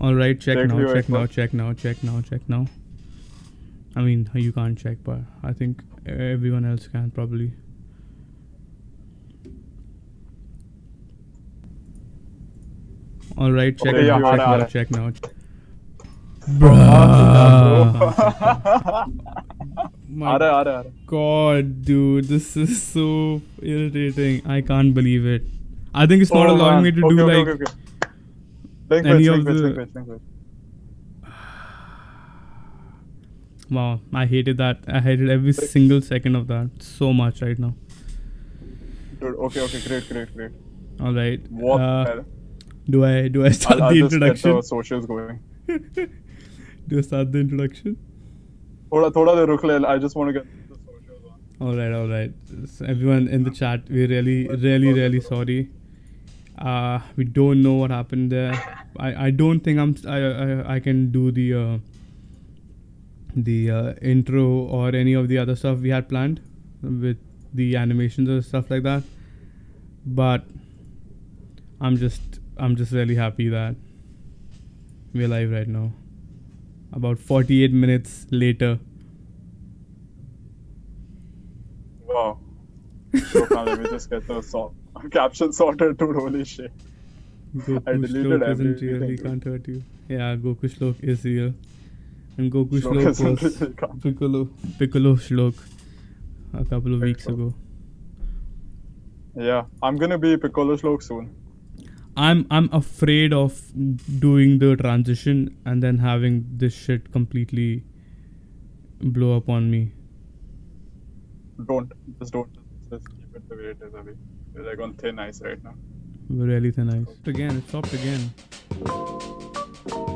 All right, check Take now, view check now, icon. check now, check now, check now. I mean, you can't check, but I think everyone else can probably. All right, check Okay, yeah, now, check aa now, raha check now. hai. Bruh. My aa raha hai. God, dude, this is so irritating. I can't believe it. I think it's not Oh, allowing man. me to Okay, do okay, like okay, okay. Link any which, of link which, the. link which, link which. Wow, I hated that. I hated every single second of that so much right now. Dude, okay, great, great, great. All right. What the hell? Do I start I'll the just get introduction? the socials going. Do I start the introduction? Thoda de ruk le. I just want to get the socials on. All right. So everyone in the chat, we're really sorry. We don't know what happened there. I don't think I can do the intro or any of the other stuff we had planned with the animations or stuff like that. But I'm just really happy that we're live right now. About 48 minutes later. Wow. So now let me just get the caption sorted, dude. Holy shit. I Goku deleted Shlok isn't real, everything, he dude. can't hurt you. Yeah, Goku Shlok is real. And Goku Shlok Shlok isn't was real, can't. Piccolo Shlok a couple of weeks Piccolo. ago. Yeah, I'm gonna be Piccolo Shlok soon. I'm afraid of doing the transition and then having this shit completely blow up on me. Don't. Just keep it the way it is, Abhi. You're like on thin ice right now. We're really thin ice. It stopped again.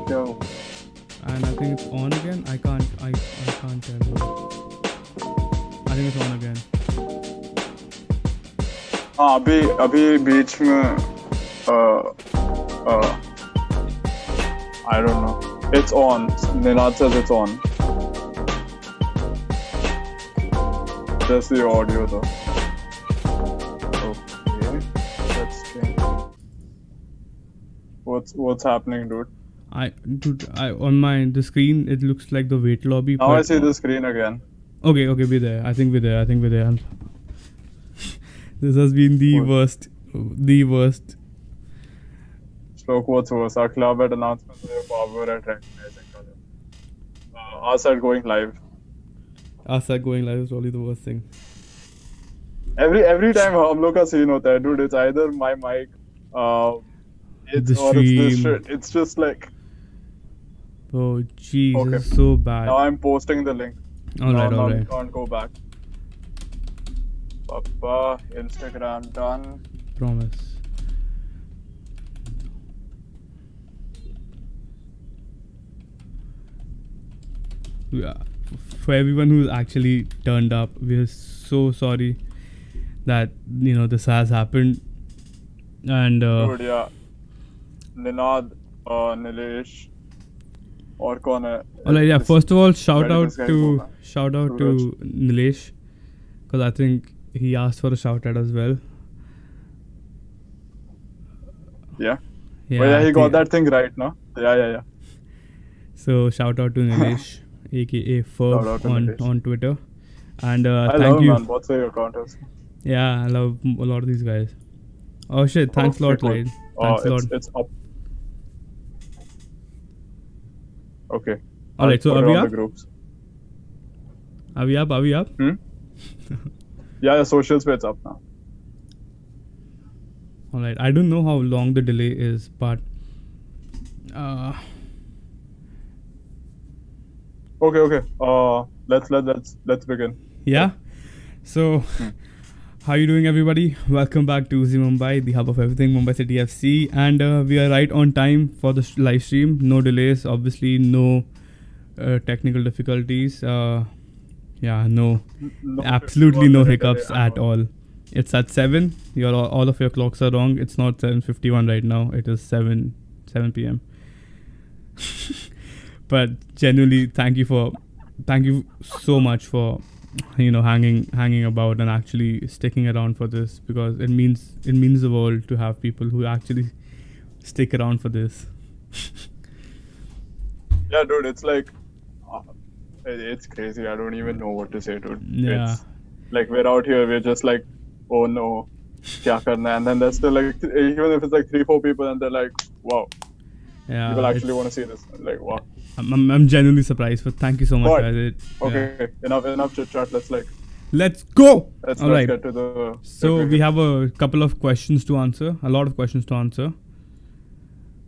Yo. And I think it's on again. I can't tell. I think it's on again. हाँ अभी बीच में I don't know. It's on. Ninad says it's on. Just the audio though. Okay. Let's change. What's happening, dude? On the screen it looks like the wait lobby. Now I see the screen again. Okay, be there. I think we're there. This has been the worst. Shlok, what's worse? Our club had announcement of power at recognizing color. Us at going live. Us at going live is probably the worst thing. Every time हम लोग का scene होता है, dude, it's either my mic, it's this shit. It's just like. Oh jeez, okay. This is so bad. Now I'm posting the link. All right. Can't go back. Papa, Instagram done. Promise. Yeah. For everyone who's actually turned up, we're so sorry that this has happened. And dude, yeah. Ninad, Nilesh, और कौन है? Alright, yeah. First of all, shout out to Nilesh, because I think he asked for a shout out as well. Yeah. Yeah, he got that thing right, no? Yeah. So shout out to Nilesh, aka Ferb on Twitter, and I thank love you. Man. What's your account is? Yeah, I love a lot of these guys. Oh shit! Thanks a lot, Clyde. Thanks a lot. It's up. Okay. Alright, so are we up? Groups. Are we up? Yeah, socials page up now. Alright, I don't know how long the delay is, but Okay. Let's begin. Yeah. So how you doing, everybody? Welcome back to Uzi Mumbai, the hub of everything Mumbai City FC, and we are right on time for the live stream. No delays, obviously, no technical difficulties. Absolutely no hiccups at all. It's at 7. All of your clocks are wrong. It's not 7:51 right now. It is 7 p.m. But genuinely, thank you so much for hanging about and actually sticking around for this, because it means the world to have people who actually stick around for this. Yeah, dude, it's like, uh, it's crazy. I don't even know what to say, dude. Yeah. It's like we're out here, we're just like, oh no, kya karna? And then there's still like, even if it's like 3-4 people, and they're like, wow, Yeah. people actually want to see this. Like, wow. I'm genuinely surprised, but thank you so much, But, guys. okay, enough chit chat. Let's go. Let's All right. get to the. So we have a couple of questions to answer. A lot of questions to answer.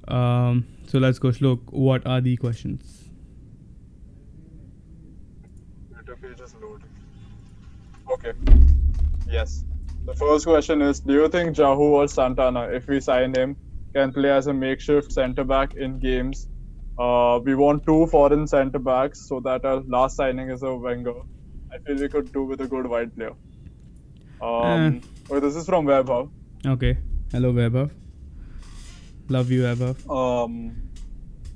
So let's go, Shlok. What are the questions? Twitter page is loading. Okay. Yes. The first question is: do you think Jahu or Santana, if we sign him, can play as a makeshift centre back in games? We want 2 foreign centre backs, so that our last signing is a Wenger. I feel we could do with a good wide player. This is from Vaibhav. Okay. Hello, Vaibhav. Love you, Vaibhav.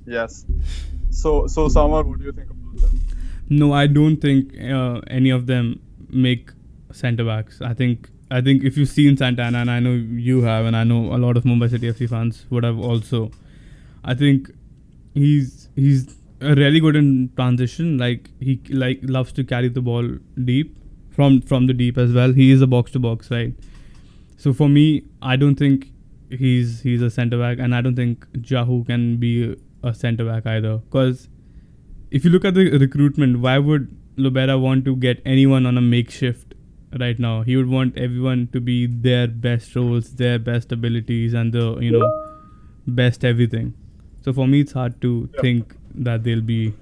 Yes. So Samar, what do you think about that? No, I don't think any of them make centre backs. I think if you've seen Santana, and I know you have, and I know a lot of Mumbai City FC fans would have also. I think he's really good in transition. Like he loves to carry the ball deep from the deep as well. He is a box to box, right? So for me, I don't think he's a centre back, and I don't think Jahu can be a centre back either. Because if you look at the recruitment, why would Lobera want to get anyone on a makeshift right now? He would want everyone to be their best roles, their best abilities, and the best everything. So for me, it's hard to think that they'll be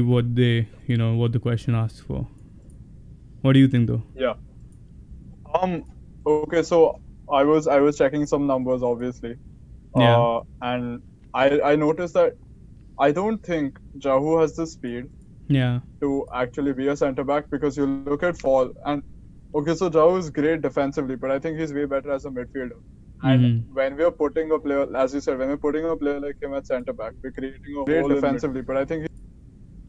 what they what the question asks for. What do you think, though? Yeah. Okay, so I was checking some numbers, obviously. Yeah. And I noticed that I don't think Jahu has the speed. Yeah. To actually be a centre back, because you look at Fall, and okay, so Jahu is great defensively, but I think he's way better as a midfielder. And when we are putting a player, as you said, when we're putting a player like him at centre back, we're creating a great defensively, but I think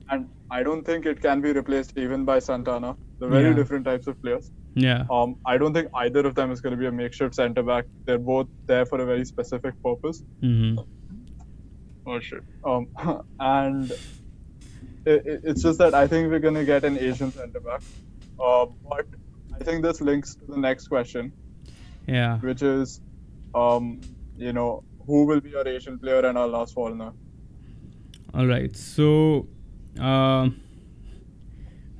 and I don't think it can be replaced even by Santana. They're very different types of players. Yeah. I don't think either of them is going to be a makeshift centre back. They're both there for a very specific purpose. Oh shit. And it's just that I think we're going to get an Asian centre back. But I think this links to the next question. Yeah. Which is, who will be our Asian player and our last foreigner? All right. So,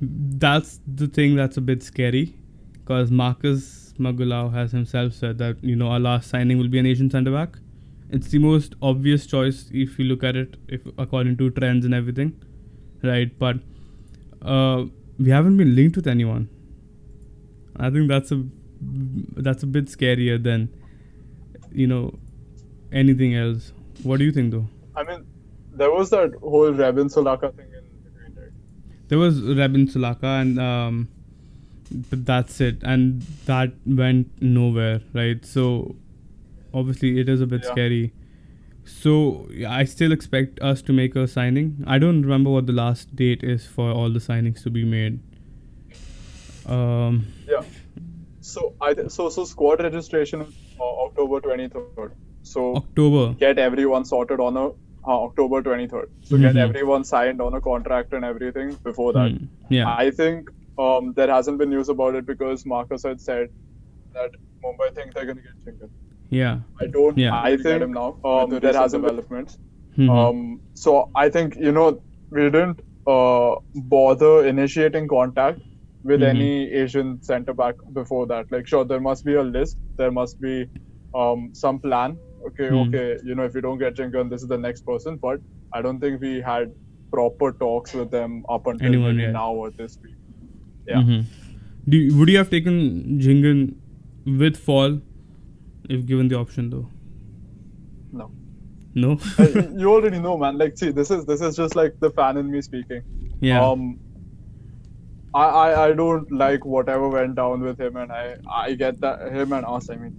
that's the thing that's a bit scary, because Marcus Magulao has himself said that our last signing will be an Asian centre back. It's the most obvious choice if you look at it, if according to trends and everything, right? But we haven't been linked with anyone. I think that's a bit scarier than anything else. What do you think, though? I mean, there was that whole Rabin Sulaka thing in between, right? There was Rabin Sulaka, and but that's it, and that went nowhere, right? So obviously it is a bit scary. So I still expect us to make a signing. I don't remember what the last date is for all the signings to be made. Yeah. So so squad registration is October 23rd. So October. Get everyone sorted on a October 23rd. So get everyone signed on a contract and everything before that. Yeah. I think there hasn't been news about it because Marcus had said that Mumbai think they're going to get Chingan. Yeah. I don't. Yeah. I think him now. There hasn't developments. So I think we didn't bother initiating contact with any Asian centre back before that. Like, sure, there must be a list. There must be some plan. Okay. If you don't get Chingan, this is the next person. But I don't think we had proper talks with them up until now or this week. Yeah. Would you have taken Chingan with Fall if given the option, though? No. No. You already know, man. Like, see, this is just like the fan in me speaking. Yeah. I don't like whatever went down with him, and I get that him and us. I mean,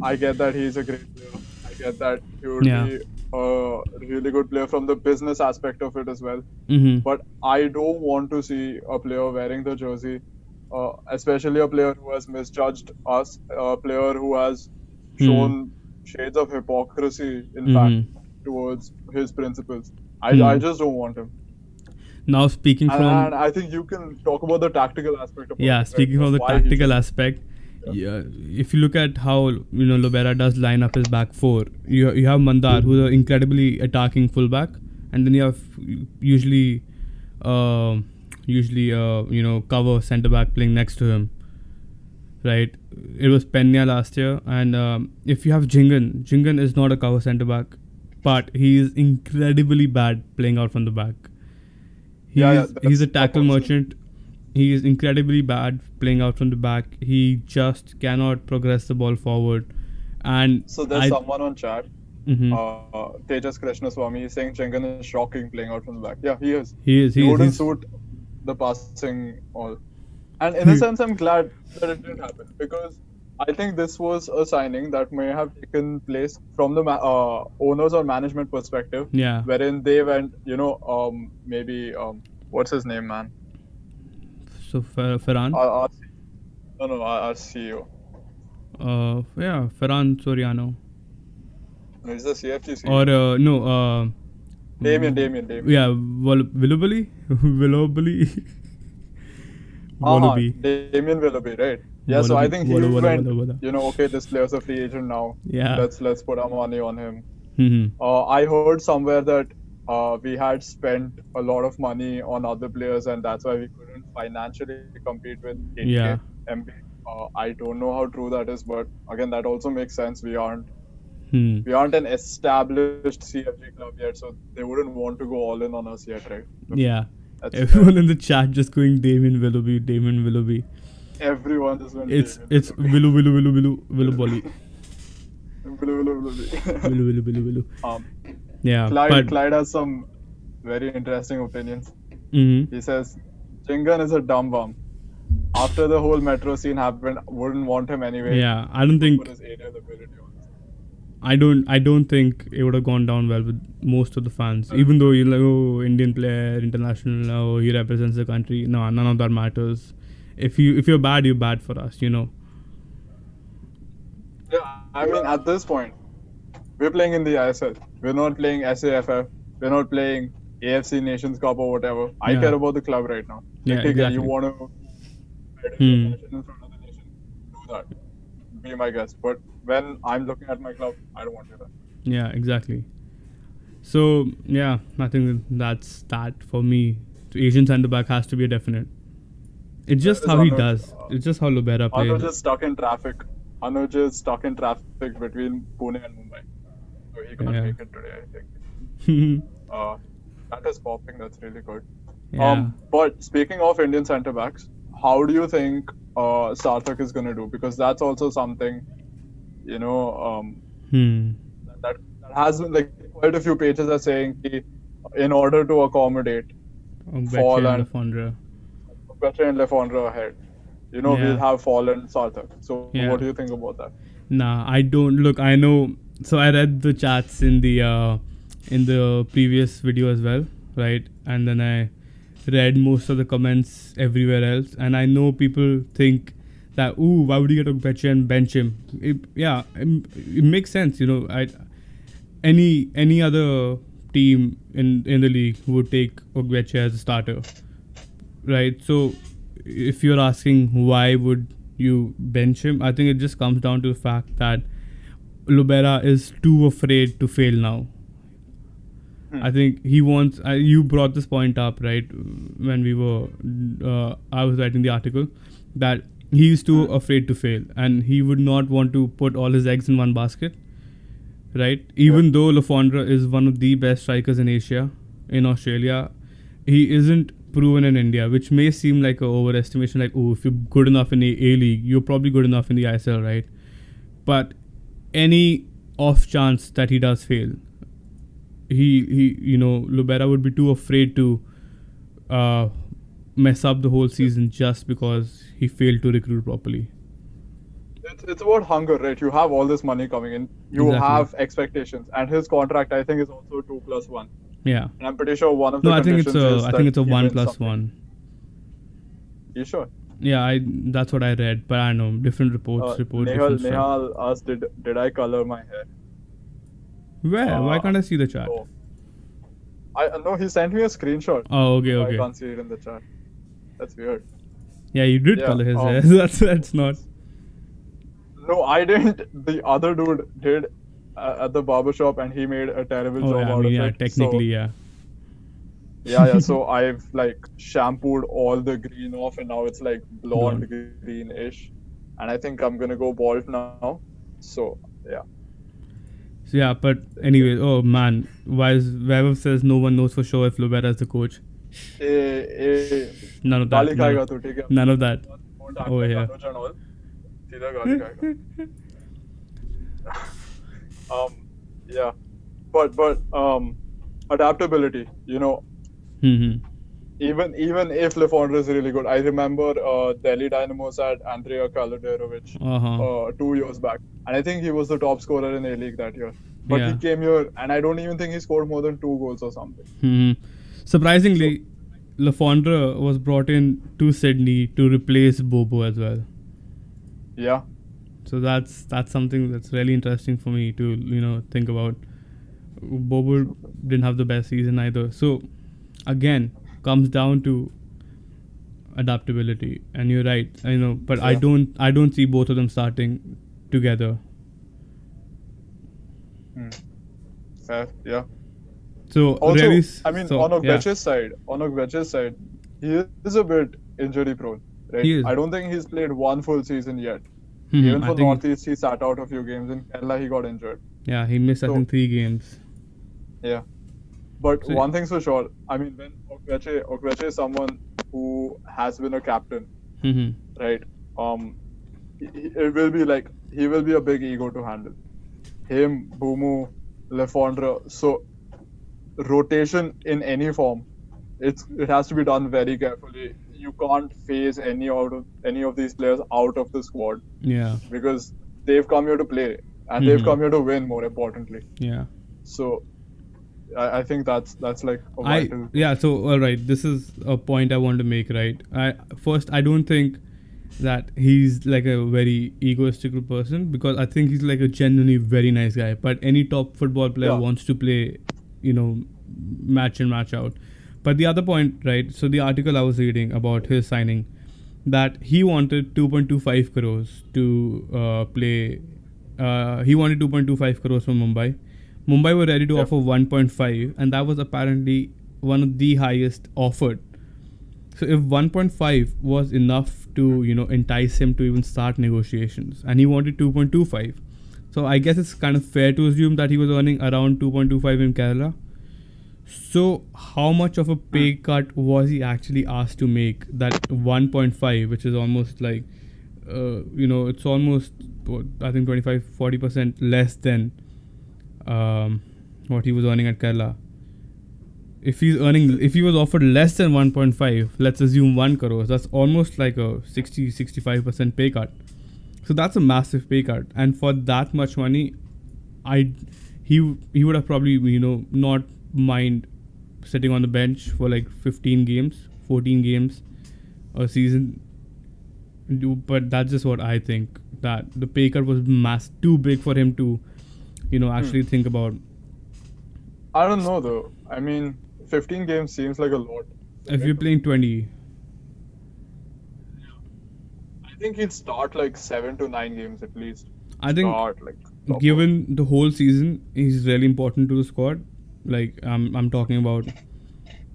I get that he's a great player. I get that he would be a really good player from the business aspect of it as well. But I don't want to see a player wearing the jersey, especially a player who has misjudged us, a player who has shown shades of hypocrisy, in fact, towards his principles. Hmm. I just don't want him. Now speaking And from I think you can talk about the tactical aspect of yeah, it, speaking right? of the Why he tactical should- aspect, yeah, if you look at how Lobera does line up his back four, you have Mandar, who's an incredibly attacking fullback, and then you have usually cover centre back playing next to him, right? It was Pena last year, and if you have Jingan is not a cover centre back, but he is incredibly bad playing out from the back. He's a that's tackle awesome. merchant. He is incredibly bad playing out from the back. He just cannot progress the ball forward. And So there's someone on chat, Mhm. Tejas Krishnaswamy, is saying Chengan is shocking playing out from the back. Yeah, he is. He is. He wouldn't He's, suit the passing all. And in a sense, I'm glad that it didn't happen because I think this was a signing that may have taken place from the owners or management perspective, yeah. wherein they went, maybe what's his name, man? So Ferran. Our CEO. Yeah, Ferran Soriano. No, he's the CFG CEO. Or Damien. Yeah, Willoughby. Willoughby. Wallaby. Damien Willoughby, right? Yeah, so I think he Walla, went, Walla. okay, this player's a free agent now. Yeah. Let's put our money on him. Mm-hmm. I heard somewhere that we had spent a lot of money on other players, and that's why we couldn't financially compete with KTK, Yeah. MB. I don't know how true that is, but again, that also makes sense. We aren't an established CFG club yet, so they wouldn't want to go all in on us yet, right? Yeah. That's Everyone in the chat just going Damien Willoughby. Everyone just went. It's Willow Bolly. Willow. Yeah. Clyde has some very interesting opinions. Mm-hmm. He says Chingan is a dumb bum. After the whole metro scene happened, wouldn't want him anyway. Yeah, I don't think. Put his aerial ability on. I don't think it would have gone down well with most of the fans. Even though Indian player, international, he represents the country. No, none of that matters. If you're bad, you're bad for us. Yeah, I mean, at this point, we're playing in the ISL. We're not playing SAFF. We're not playing AFC Nations Cup or whatever. I care about the club right now. Yeah, exactly. You want to in front of the nation, do that. Be my guest. But when I'm looking at my club, I don't want to do that. Yeah, exactly. So yeah, I think that's that for me. Asian centre back has to be a definite. It's just how he does. It's just how Lobera plays. Anuj is stuck in traffic. Anuj is stuck in traffic between Pune and Mumbai. So he can't make it today, I think. That is popping. That's really good. Yeah. But speaking of Indian centre backs, how do you think Sarthak is going to do? Because that's also something, that has been like quite a few pages are saying in order to accommodate Fall and Lefondre. Better and Lefondre ahead. We'll have Fall and Sarthak. So what do you think about that? Nah, I don't. Look, I know. So I read the chats in the previous video as well, right? And then I read most of the comments everywhere else, and I know people think that why would you get Ogbeche and bench him? It makes sense, any other team in the league would take Ogbeche as a starter, right? So if you're asking why would you bench him, I think it just comes down to the fact that Lobera is too afraid to fail now. I think he wants. You brought this point up, right? When we were, I was writing the article, that he's too afraid to fail, and he would not want to put all his eggs in one basket, right? Even though Lefondre is one of the best strikers in Asia, in Australia, he isn't proven in India, which may seem like an overestimation. Like, if you're good enough in the A League, you're probably good enough in the ISL, right? But any off chance that he does fail, Lobera would be too afraid to mess up the whole season just because he failed to recruit properly. It's about hunger, right? You have all this money coming in. You have expectations, and his contract, I think, is also 2+1. Yeah. And I'm pretty sure one of the I think conditions it's a 1+1. You sure? Yeah, that's what I read, but I don't know, different reports. Nehal asked, did I color my hair? Where? Why can't I see the chat? So no, he sent me a screenshot. Oh, okay. I can't see it in the chat. That's weird. Yeah, you did color his hair. That's not. No, I didn't. The other dude did at the barbershop, and he made a terrible job out of it. Yeah, technically, so, yeah. So I've like shampooed all the green off, and now it's like blonde greenish. And I think I'm gonna go bald now. So yeah. Yeah, but anyway, oh man, Vaibhav says no one knows for sure if Lobera is the coach. None of that. None of that. Oh yeah. Yeah, but adaptability, you know. Even if Le Fondre is really good, I remember Delhi Dynamos had Andrea Kaloderovic 2 years back, and I think he was the top scorer in A-League that year. But he came here, and I don't even think he scored more than 2 goals or something. Surprisingly, Le Fondre was brought in to Sydney to replace Bobo as well. Yeah. So that's something that's really interesting for me to think about. Bobo didn't have the best season either. So again, comes down to adaptability, and you're right. I know, but I don't see both of them starting together. Fair, yeah. So also, really, on Ogbeche's side, he is a bit injury prone, right? I don't think he's played one full season yet. Even for Northeast, he sat out a few games. In Kerala, he got injured. Yeah, he missed I think 3 games. Yeah. But one thing's for sure, when Ogbeche is someone who has been a captain, right? It will be like, he will be a big ego to handle. Him, Bumu, Le Fondre. So rotation in any form, it has to be done very carefully. You can't phase any of these players out of the squad. Yeah. Because they've come here to play, and they've come here to win, more importantly. Yeah. So I think that's like a vital. So all right, this is a point I want to make, right? I don't think that he's like a very egoistical person, because I think he's like a genuinely very nice guy. But any top football player wants to play, match in, match out. But the other point, right? So the article I was reading about his signing, that he wanted 2.25 crores to play. He wanted 2.25 crores from Mumbai. Mumbai were ready to offer 1.5, and that was apparently one of the highest offered. So if 1.5 was enough to, entice him to even start negotiations, and he wanted 2.25. So I guess it's kind of fair to assume that he was earning around 2.25 in Kerala. So how much of a pay cut was he actually asked to make? That 1.5, which is almost like, it's almost, I think 25-40% less than what he was earning at Kerala. If he was offered less than 1.5, let's assume 1 crore, that's almost like a 60-65% pay cut. So that's a massive pay cut, and for that much money, he would have probably not mind sitting on the bench for like 15 games, 14 games a season. But that's just what I think, that the pay cut was too big for him to actually think about. I don't know though. 15 games seems like a lot. If you're playing 20, I think he'd start like 7 to 9 games at least. I think given the whole season, he's really important to the squad. Like I'm talking about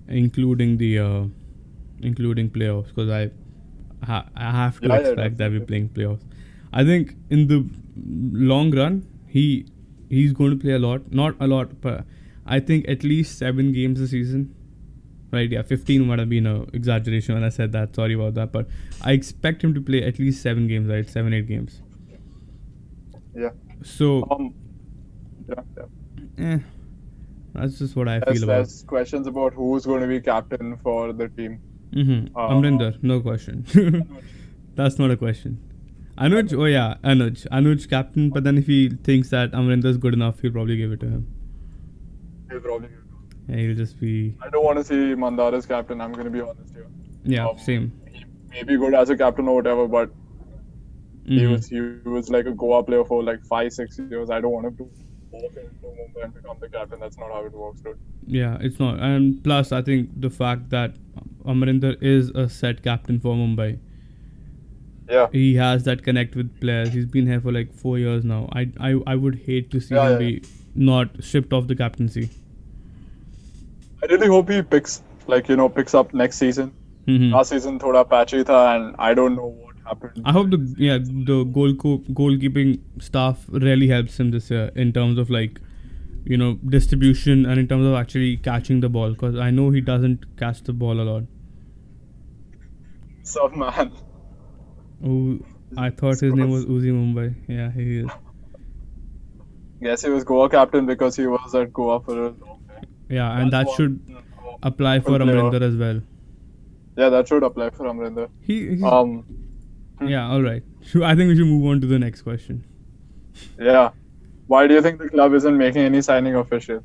including the including playoffs, because I have to expect that we're playing playoffs. I think in the long run, he's going to play a lot. Not a lot, but I think at least 7 games a season. Right, yeah, 15 might have been an exaggeration when I said that. Sorry about that. But I expect him to play at least 7 games, right? 7-8 games. Yeah. So, that's just what I feel about. There's questions about who's going to be captain for the team. Amrinder, no question. That's not a question. Anuj captain, but then if he thinks that Amrinder is good enough, he'll probably give it to him. Yeah, he'll just be... I don't want to see Mandar as captain, I'm going to be honest here. Yeah, same. He may be good as a captain or whatever, but he was like a Goa player for like 5-6 years. I don't want him to walk into Mumbai and become the captain. That's not how it works, dude. Yeah, it's not. And plus, I think the fact that Amarinder is a set captain for Mumbai. Yeah. He has that connect with players. He's been here for like 4 years now. I would hate to see him be not stripped off the captaincy. I really hope he picks up next season. Last season thoda patchy tha, and I don't know what happened. I hope the goalkeeping staff really helps him this year in terms of like, distribution and in terms of actually catching the ball, because I know he doesn't catch the ball a lot. So man. Oh, I thought his name was Uzi Mumbai. Yeah, he is. Yes, he was Goa captain because he was at Goa for a long time. Yeah, and that should apply for Amarinder as well. Yeah, that should apply for Amarinder. Yeah, all right. I think we should move on to the next question. Yeah. Why do you think the club isn't making any signing official?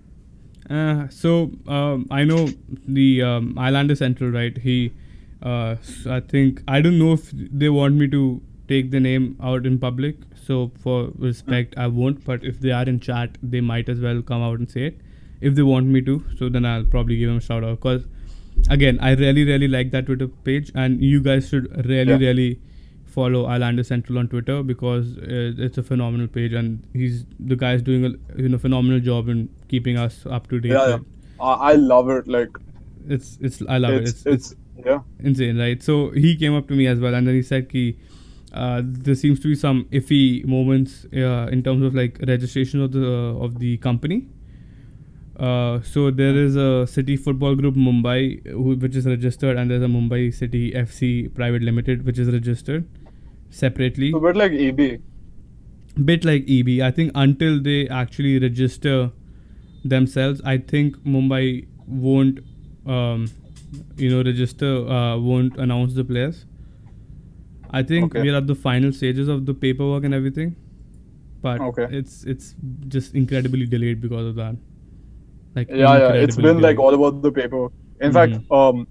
So I know the Islander Central, right? I think, I don't know if they want me to take the name out in public. So for respect, I won't. But if they are in chat, they might as well come out and say it. If they want me to, so then I'll probably give them a shout out. Because again, I really, really like that Twitter page, and you guys should really follow Islander Central on Twitter, because it's a phenomenal page, and the guy's doing a phenomenal job in keeping us up to date. Yeah. I love it. Like I love it. It's insane, right? So he came up to me as well, and then he said there seems to be some iffy moments in terms of like registration of the company. So there is a City Football Group Mumbai which is registered, and there's a Mumbai City FC Private Limited which is registered separately. A bit like EB. I think until they actually register themselves, I think Mumbai won't register, won't announce the players. I think we're at the final stages of the paperwork and everything, but it's just incredibly delayed because of that. It's been like all about the paperwork. In fact,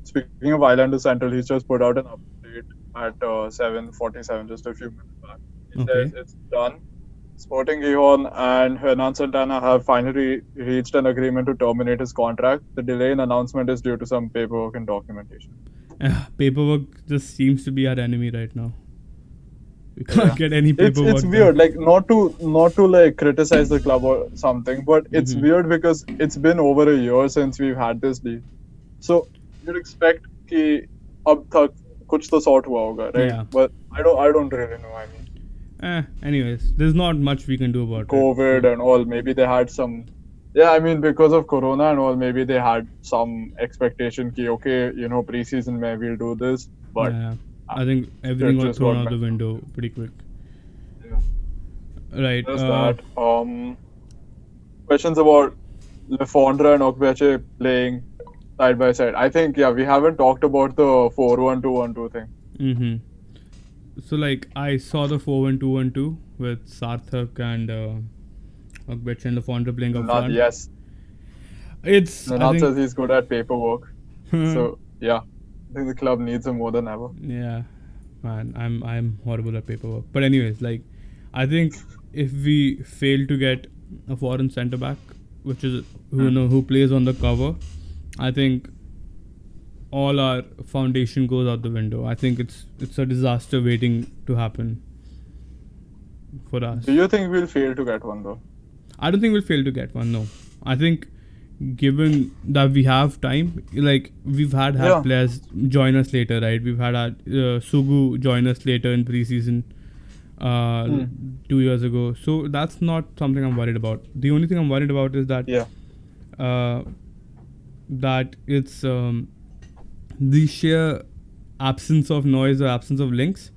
speaking of Islander Central, he's just put out an update at 7:47, just a few minutes back. He says it's done. Sporting Gijon and Hernan Santana have finally reached an agreement to terminate his contract. The delay in announcement is due to some paperwork and documentation. Paperwork just seems to be our enemy right now. We can't get any paperwork. It's weird, like not to like criticize the club or something, but it's weird because it's been over a year since we've had this deal. So you'd expect कि अब तक कुछ तो sort हुआ होगा, right? Yeah. But I don't really know. I mean, anyways, there's not much we can do about COVID and all. Maybe they had some. Yeah, I mean, because of Corona and all, maybe they had some expectation कि pre-season में we'll do this, but. Yeah. I think everything got thrown out the window pretty quick. Yeah. Right. There's that. Questions about Lefondre and Okbeche playing side by side. I think, we haven't talked about the 4-1-2-1-2 thing. So, like, I saw the 4-1-2-1-2 with Sarthak and Okbeche and Lefondre playing up front. Yes. Nanat says he's good at paperwork. So, yeah. I think the club needs him more than ever. Yeah, man, I'm horrible at paperwork. But anyways, like, I think if we fail to get a foreign centre back, which is who plays on the cover, I think all our foundation goes out the window. I think it's a disaster waiting to happen for us. Do you think we'll fail to get one though? I don't think we'll fail to get one. No, I think, given that we have time, like we've had players join us later, right? We've had Sugu join us later in pre-season 2 years ago. So that's not something I'm worried about. The only thing I'm worried about is that that it's the sheer absence of noise or absence of links.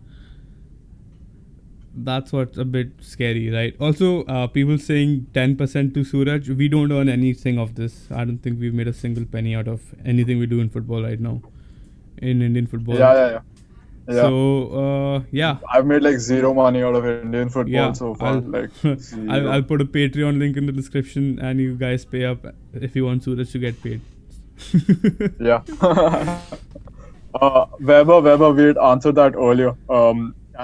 That's what's a bit scary, right? Also, people saying 10% to Suraj. We don't earn anything of this. I don't think we've made a single penny out of anything we do in football right now, in Indian football. Yeah. So, I've made like zero money out of Indian football so far. I'll put a Patreon link in the description, and you guys pay up if you want Suraj to get paid. Yeah. Weber, we had answered that earlier.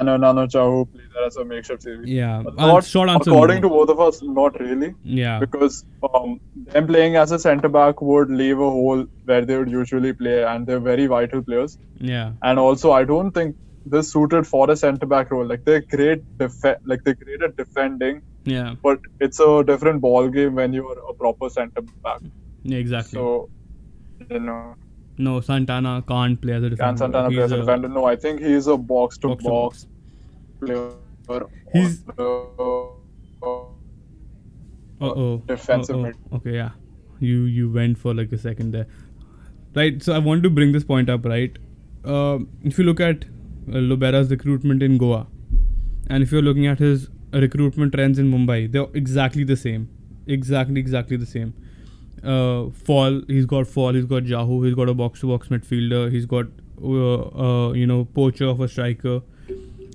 Nano Chahu play there as a makeshift CB. Yeah. Not, short answer. according No. to both of us, not really. Yeah. Because them playing as a centre back would leave a hole where they would usually play, and they're very vital players. Yeah. And also, I don't think this suited for a centre back role. Like they're great they're great at defending. Yeah. But it's a different ball game when you're a proper centre back. Yeah, exactly. So, you know. No, Santana can't play as a defender. Can Santana play as a defender? No, I think he's a box-to-box player. He's defensive mid. Okay, yeah. You went for like a second there. Right, so I want to bring this point up, right? If you look at Lobera's recruitment in Goa, and if you're looking at his recruitment trends in Mumbai, they're exactly the same. Exactly the same. He's got Jahu, he's got a box-to-box midfielder, he's got poacher of a striker.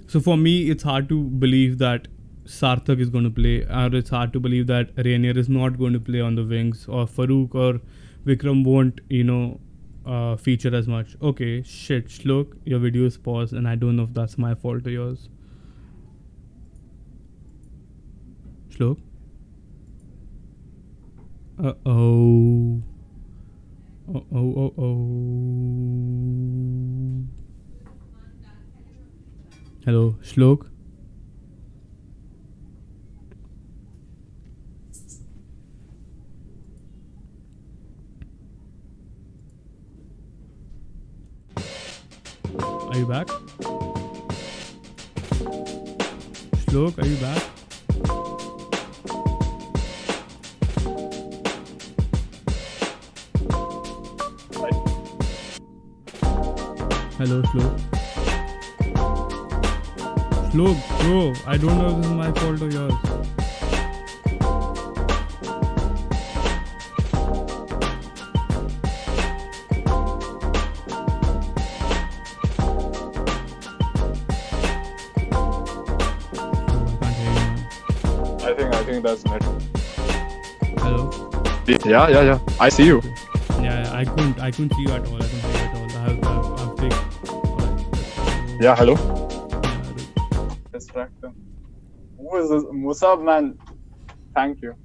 So for me, it's hard to believe that Sarthak is going to play, or it's hard to believe that Rainier is not going to play on the wings, or Farooq or Vikram won't, feature as much. Okay, shit, Shlok, your video is paused, and I don't know if that's my fault or yours. Shlok? Uh-oh. Hello, Shlok? Are you back? Shlok, are you back? Hello, Shlok. Shlok, bro, I don't know if this is my fault or yours. I think that's it. Hello? Yeah. I see you. Yeah, I couldn't see you at all. I couldn't hear you at all. I've taken. Yeah, hello. Distract them. Who is this? Musab, man. Thank you.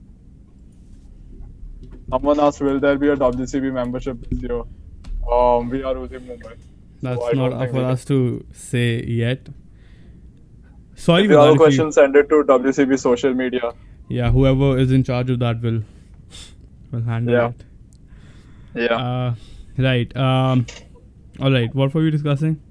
Someone asked, will there be a WCB membership this year? We are using Mumbai. That's so not up for us to say yet. Sorry if you have a question, send it to WCB social media. Yeah, whoever is in charge of that will handle it. Yeah. Right. All right. What were we discussing?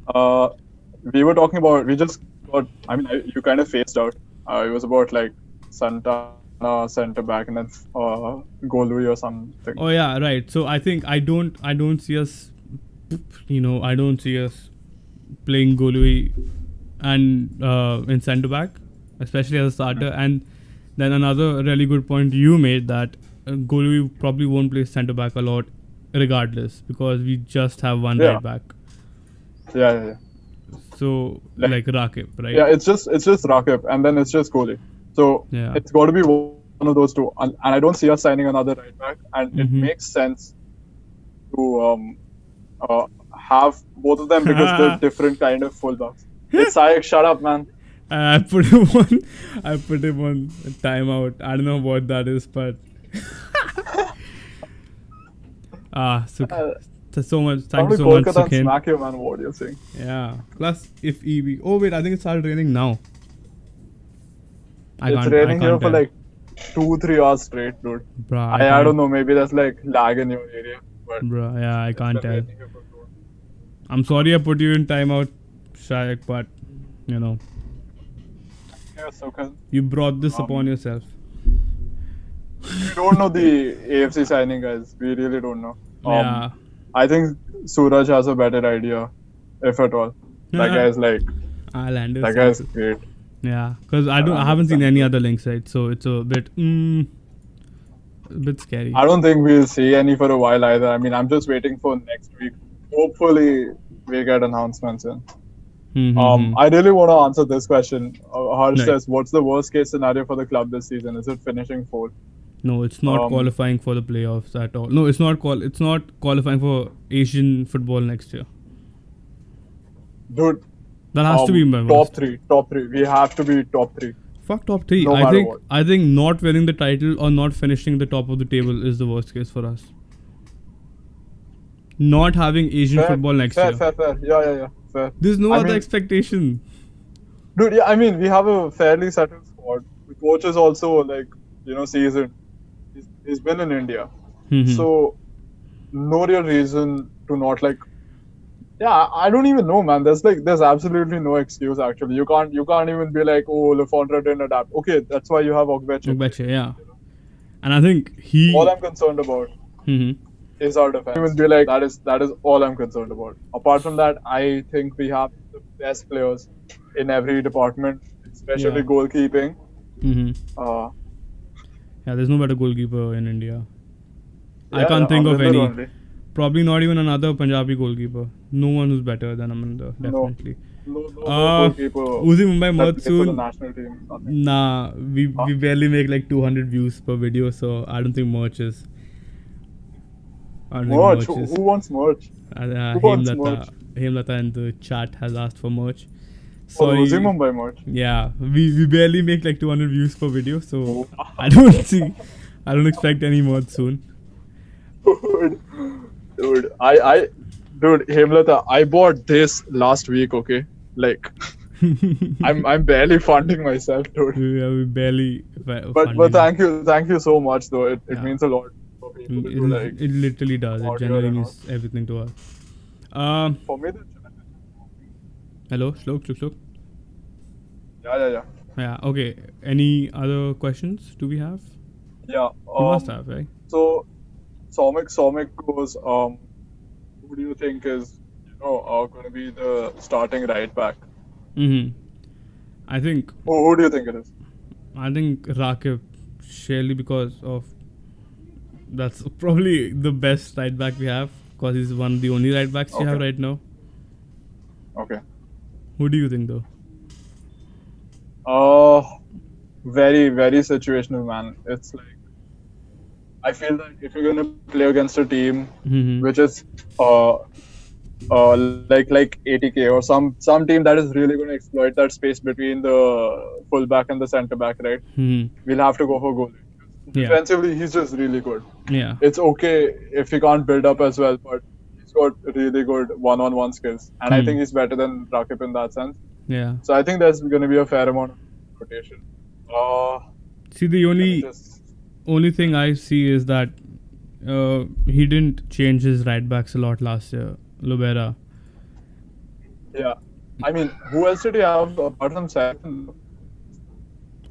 We were talking about. We just got. I mean, you kind of phased out. It was about like Santana centre back and then Golui or something. Oh yeah, right. So I think I don't see us. I don't see us playing Golui and in centre back, especially as a starter. And then another really good point you made that Golui probably won't play centre back a lot, regardless, because we just have one right back. Yeah. So like Rakib, right? Yeah, it's just Rakib, and then it's just Golui. So it's got to be one of those two. And I don't see us signing another right back, and it makes sense to have both of them because they're different kind of fullbacks. It's Sayak, shut up, man. I put him on timeout. I don't know what that is, but so much. Thank you so much, Sukhen. Smack you, man. What you're saying? Yeah. Plus, if EB. Oh wait, I think it started raining now. It's raining here for like 2-3 hours straight, dude. Bruh, I don't know. Maybe there's like lag in your area. But bruh, yeah, I can't tell. I'm sorry I put you in timeout, Shayak, but Yeah, okay. You brought this upon yourself. We don't know the AFC signing, guys. We really don't know. Yeah. I think Suraj has a better idea, if at all. That guy's like. That guy's great. Yeah, because I haven't seen any other links, right? So it's a bit scary. I don't think we'll see any for a while either. I mean, I'm just waiting for next week. Hopefully, we get announcements in. I really want to answer this question. Harsh says, what's the worst case scenario for the club this season? Is it finishing fourth? No, it's not qualifying for the playoffs at all. No, it's not qualifying for Asian football next year. Dude, That has to be my top worst. three. Top three. We have to be top three. Fuck top three. No I matter think what. I think not winning the title or not finishing the top of the table is the worst case for us. Not having Asian football next year. Fair. Yeah. Fair. There's no I other mean- expectation. Dude, yeah, I mean, we have a fairly settled squad. The coach is also, like, seasoned. He's been in India. Mhm. So, no real reason to not, like... Yeah, I don't even know, man. There's absolutely no excuse, actually. You can't even be like, oh, Lafondra didn't adapt. Okay, that's why you have Ogbeche. Ogbeche, yeah. And I think he... All I'm concerned about Mhm. is our defense. Even be like, that is all I'm concerned about. Apart from that, I think we have the best players in every department, especially Yeah. goalkeeping. Mhm. Yeah, there's no better goalkeeper in India. I can't think of Amrinder any. only. Probably not even another Punjabi goalkeeper. No one who's better than Amrinder, definitely. No Uh, goalkeeper. Uzi Mumbai that Merch plays for the soon. national team. Nothing. Nah, we barely make like 200 views per video, so I don't think merch is. I don't Merch. think merch is. Who wants merch? Who wants merch? Hemlata in the chat has asked for merch. For Sorry. Uzi Mumbai merch. Yeah, we barely make like 200 views per video, so Oh. I don't expect any merch soon. Dude, Hemlata, I bought this last week. Okay, like I'm barely funding myself, dude. Yeah, we barely. But thank you so much, though. It Yeah. means a lot for people to like. It literally does. It out generally here and means everything to us. For me, Hello, Shlok. yeah. Yeah. Okay. Any other questions? Do we have? Yeah. We must have, right? So, Somic goes. Who do you think is going to be the starting right back? I think Who do you think it is? Rakib, surely because of that's probably the best right back we have, because he's one of the only right backs we have Okay. right now. Okay. Who do you think though? Very, very situational, man. It's like I feel that if you're gonna play against a team which is like 80k or some team that is really gonna exploit that space between the fullback and the centre back, right? We'll have to go for goalie. Yeah. Defensively, he's just really good. Yeah. It's okay if he can't build up as well, but he's got really good one-on-one skills, and I think he's better than Rakip in that sense. Yeah. So I think there's going to be a fair amount of rotation. See, the only thing I see is that he didn't change his right backs a lot last year. Lubera. Yeah. I mean, who else did he have apart from Sagan?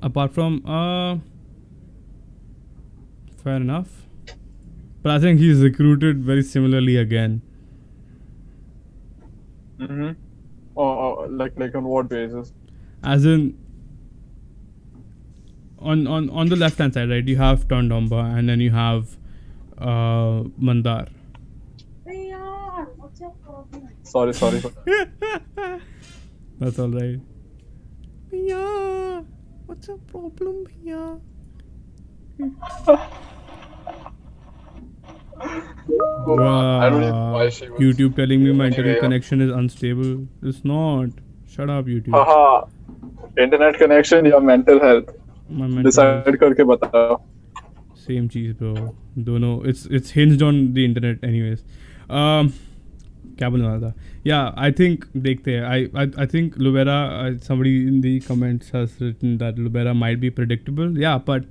Apart from fair enough. But I think he's recruited very similarly again. Like on what basis? As in on the left hand side, right? You have Tondomba and then you have Mandar. Sorry for that. That's all right. Yeah, what's the problem here? I don't even know why she was. YouTube telling me my internet Anyway, connection is unstable. It's not. Shut up, YouTube. Haha. Internet connection या mental health. My mental Decide करके बताओ. Same cheese, bro. Dono. It's hinged on the internet, anyways. क्या बोलने वाला था? Yeah, I think देखते हैं. I think Lubera. Somebody in the comments has written that Lubera might be predictable. Yeah, but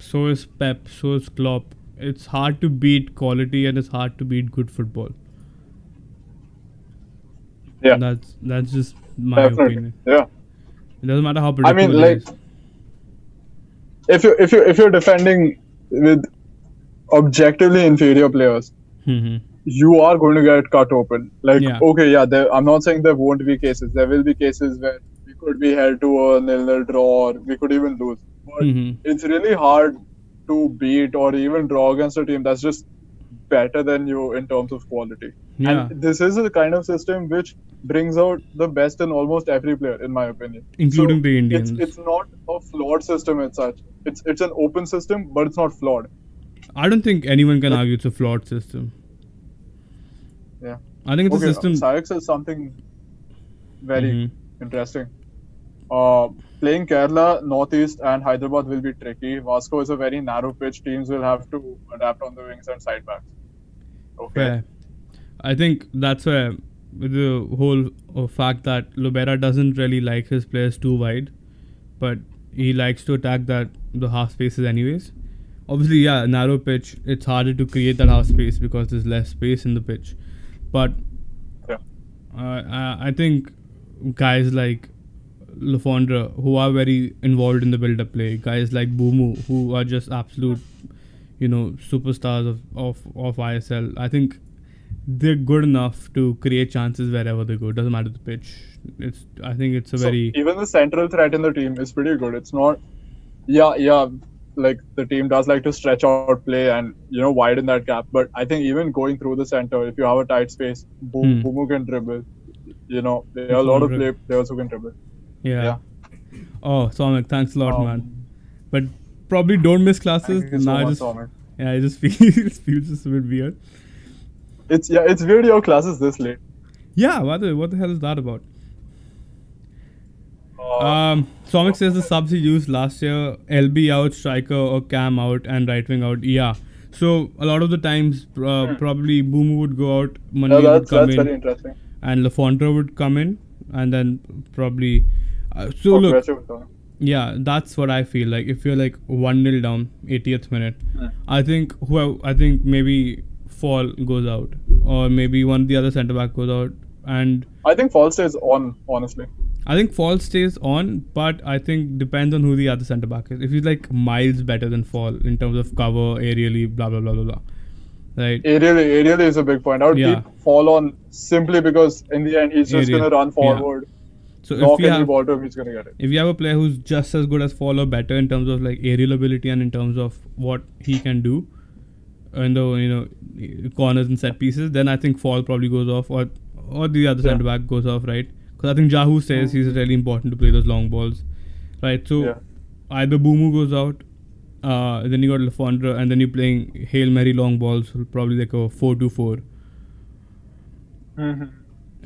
so is Pep, so is Klopp. It's hard to beat quality and it's hard to beat good football. Yeah. That's just my Definitely. opinion. Yeah. It doesn't matter how I predictable mean, like, it is. if you're defending with objectively inferior players, you are going to get cut open. Like, Yeah. okay, yeah, I'm not saying there won't be cases. There will be cases where we could be held to a 0-0 draw, or we could even lose. But it's really hard to beat or even draw against a team that's just better than you in terms of quality. Yeah. And this is a kind of system which brings out the best in almost every player, in my opinion. Including So the Indians. It's not a flawed system as such. It's an open system, but it's not flawed. I don't think anyone can argue it's a flawed system. Yeah. I think it's a system. Sayak says something. very interesting. Playing Kerala, Northeast, and Hyderabad will be tricky. Vasco is a very narrow pitch. Teams will have to adapt on the wings and side backs. Okay. Fair. I think that's where the whole fact that Lobera doesn't really like his players too wide, but he likes to attack the half spaces anyways. Obviously, yeah, narrow pitch, it's harder to create that half space because there's less space in the pitch. But I think guys like Lafondra, who are very involved in the build-up play, guys like Bumu, who are just absolute, superstars of ISL. I think they're good enough to create chances wherever they go. It doesn't matter the pitch. I think it's even the central threat in the team is pretty good. It's not, like the team does like to stretch out play and widen that gap. But I think even going through the center, if you have a tight space, Bumu can dribble. There are a lot of players who can dribble. Yeah. Oh, Soumik, thanks a lot, man. But probably don't miss classes. It just feels just a bit weird. It's weird your classes this late. Yeah, what the hell is that about? Soumik says the subs he used last year, LB out, striker or Cam out and right wing out. Yeah. So a lot of the times probably Bumu would go out, Manvi would come in. That's very interesting. And Lafondra would come in and then probably yeah, that's what I feel like. If you're like 1-0 down, 80th minute, I think maybe Fall goes out, or maybe one of the other centre back goes out, and I think Fall stays on. Honestly, I think Fall stays on, but I think depends on who the other centre back is. If he's like miles better than Fall in terms of cover, aerially, blah blah blah blah blah. Right. Aerially is a big point. I would keep Fall on simply because in the end he's just gonna run forward. Yeah. So if you have ball to him, he's gonna get it. If you have a player who's just as good as Fall or better in terms of like aerial ability and in terms of what he can do in the corners and set pieces, then I think Fall probably goes off, or the other centre back goes off, right? Because I think Jahu says he's really important to play those long balls, right? So either Bumu goes out, then you got Lafondra, and then you're playing Hail Mary long balls, probably like a 4-2-4.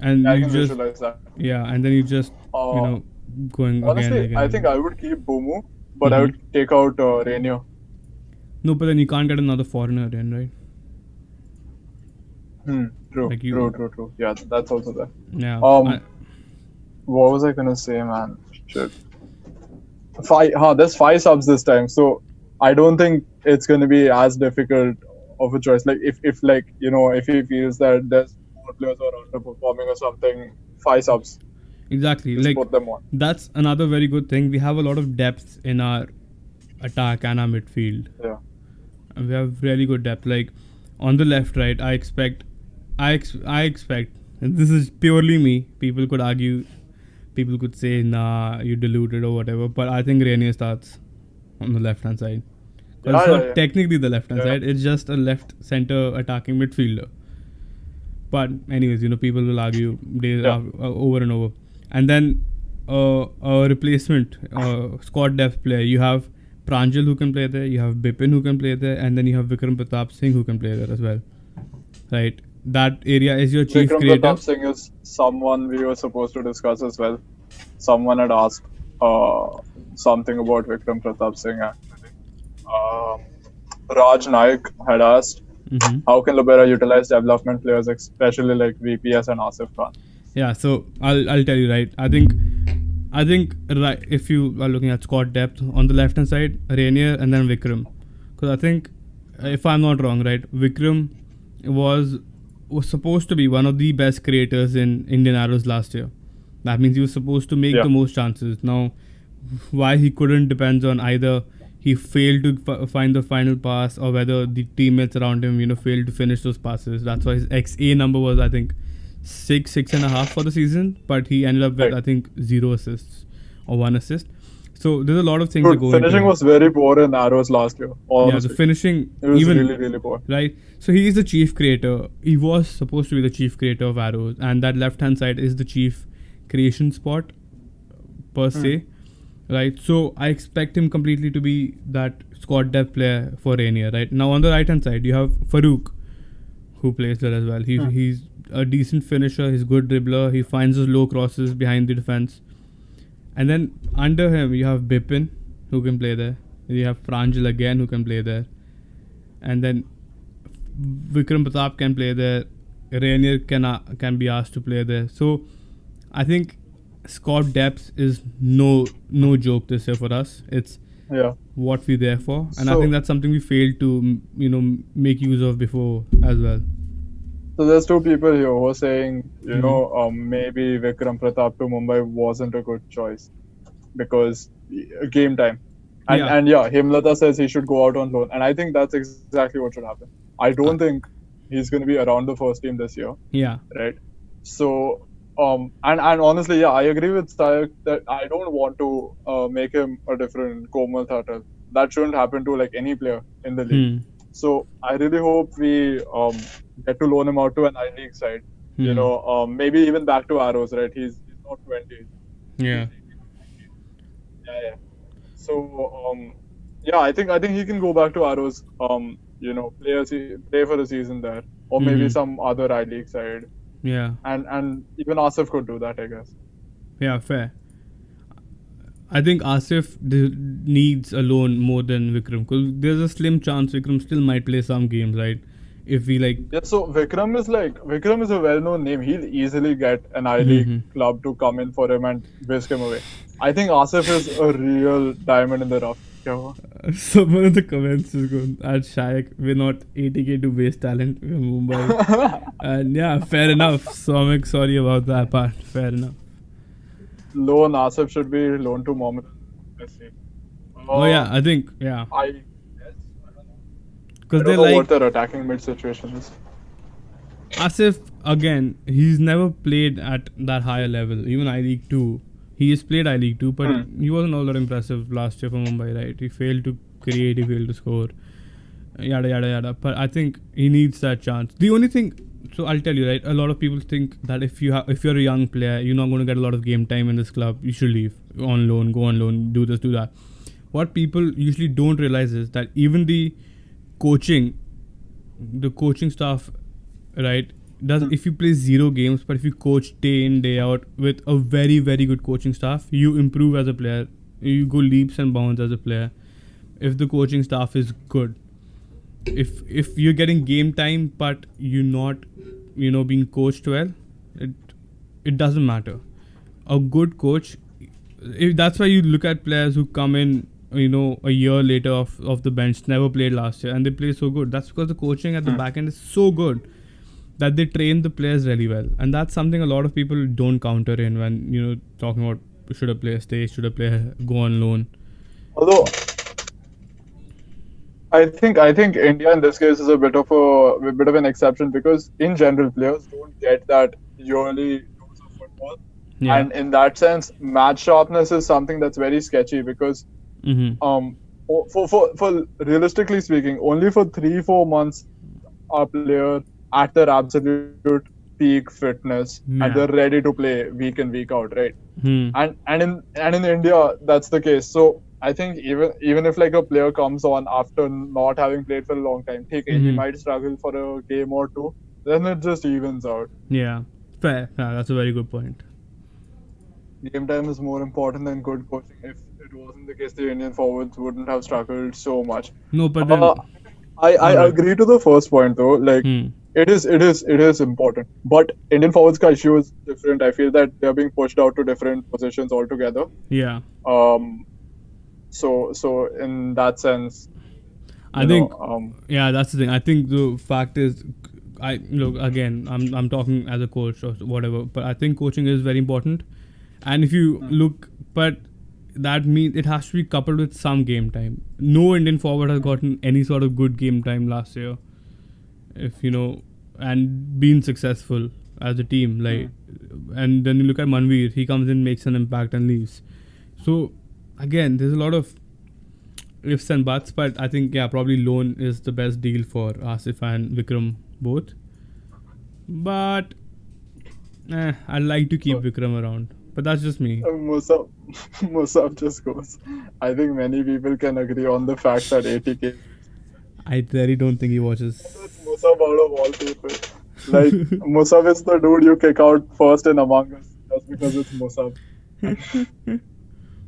And I can visualize that. Yeah, and then you just going honestly, again. I think I would keep Bumu, but I would take out Rainier. No, but then you can't get another foreigner in, right? True. True. Yeah, that's also there. Yeah. What was I gonna say, man? Shit. There's 5 subs this time, so I don't think it's gonna be as difficult of a choice. Like if he feels that there's more players who are underperforming or something, 5 subs. Exactly. Just put them on. That's another very good thing. We have a lot of depth in our attack and our midfield. Yeah. And we have really good depth. Like on the left, right, I expect, and this is purely me, people could argue, people could say, nah, you deluded or whatever, but I think Rainier starts on the left hand side. Because it's not technically the left hand side, it's just a left center attacking midfielder. But anyways, people will argue days over and over. And then a replacement squad depth player, you have Pranjal who can play there, you have Bipin who can play there, and then you have Vikram Pratap Singh who can play there as well. Right? That area is your chief creator. Vikram Pratap Singh is someone we were supposed to discuss as well. Someone had asked something about Vikram Pratap Singh actually. Raj Naik had asked, how can Lobera utilize development players, especially like VPS and Asif Khan? Yeah, so I'll tell you, right. I think right, if you are looking at squad depth on the left hand side, Rainier and then Vikram. Because I think, if I'm not wrong, right, Vikram was supposed to be one of the best creators in Indian Arrows last year. That means he was supposed to make the most chances. Now, why he couldn't depends on either he failed to find the final pass or whether the teammates around him, failed to finish those passes. That's why his XA number was, I think, 6.5 for the season, but he ended up with I think 0 assists or 1 assist. So there's a lot of things that go into it. Finishing was very poor in Arrows last year. Honestly. Yeah, the finishing it was really, really poor. Right. So he is the chief creator. He was supposed to be the chief creator of Arrows, and that left hand side is the chief creation spot per se. Right. So I expect him completely to be that squad depth player for Rainier. Right. Now on the right hand side you have Farouk, who plays there as well. He's a decent finisher. He's good dribbler. He finds his low crosses behind the defense. And then under him you have Bipin, who can play there. You have Pranjal again, who can play there. And then Vikram Pratap can play there. Rainier can be asked to play there. So I think squad depth is no joke this year for us. It's what we're there for, and I think that's something we failed to make use of before as well. So there's two people here who are saying maybe Vikram Pratap to Mumbai wasn't a good choice because game time. And Hemlata says he should go out on loan, and I think that's exactly what should happen. I don't think he's going to be around the first team this year. Yeah. Right. So and honestly, I agree with Sayak that I don't want to make him a different Komal Thatal. That shouldn't happen to like any player in the league. So I really hope we get to loan him out to an I-League side. Maybe even back to Arrows. Right. He's not 20. Yeah. Yeah. So I think he can go back to Arrows. Play for a season there, or maybe some other I-League side. Yeah. And even Asif could do that, I guess. Yeah, fair. I think Asif needs a loan more than Vikram, because there's a slim chance Vikram still might play some games, right? If we like. Yeah, so Vikram is a well-known name. He'll easily get an I-League club to come in for him and whisk him away. I think Asif is a real diamond in the rough. Someone in the comments is going, at Shayak, we're not 80k to waste talent, we're Mumbai. And yeah, fair enough. Somik, sorry about that part. Fair enough. Loan Asif should be loaned to Mohammed. I think, yeah. I guess. Because I don't know what their attacking mid situation is. Asif, again, he's never played at that higher level. Even I-League 2. He has played I-League 2, but he wasn't all that impressive last year for Mumbai, right? He failed to create, he failed to score, yada yada yada. But I think he needs that chance. The only thing, so I'll tell you, right? A lot of people think that if you're a young player, you're not going to get a lot of game time in this club. You should leave on loan, go on loan, do this, do that. What people usually don't realize is that even the coaching staff, right? If you play 0 games, but if you coach day in, day out with a very, very good coaching staff, you improve as a player. You go leaps and bounds as a player if the coaching staff is good. If you're getting game time but you're not, being coached well, it doesn't matter. A good coach, that's why you look at players who come in, a year later off the bench, never played last year, and they play so good. That's because the coaching at the back end is so good that they train the players really well, and that's something a lot of people don't counter in when talking about should a player stay, should a player go on loan. Although I think India in this case is a bit of an exception, because in general players don't get that yearly dose of football, and in that sense, match sharpness is something that's very sketchy because for realistically speaking, only for 3-4 months a player at their absolute peak fitness and they're ready to play week in, week out, right? And in India that's the case. So I think even if like a player comes on after not having played for a long time, he might struggle for a game or two, then it just evens out. Yeah, fair. That's a very good point. Game time is more important than good coaching. If it wasn't the case, the Indian forwards wouldn't have struggled so much. No, but then I agree to the first point though. Like it is important. But Indian forwards ka issue is different. I feel that they're being pushed out to different positions altogether. Yeah. So in that sense, I think that's the thing. I think the fact is, I'm talking as a coach or whatever, but I think coaching is very important. And if you look, but that means it has to be coupled with some game time. No Indian forward has gotten any sort of good game time last year, and been successful as a team. Like, and then you look at Manveer, he comes in, makes an impact, and leaves. So again, there's a lot of ifs and buts, but I think probably loan is the best deal for Asif and Vikram both. But I'd like to keep Vikram around. But that's just me. Musab just goes, I think many people can agree on the fact that 80k. I really don't think he watches. Musab out of all people. Like, Musab is the dude you kick out first in Among Us just because it's Musab.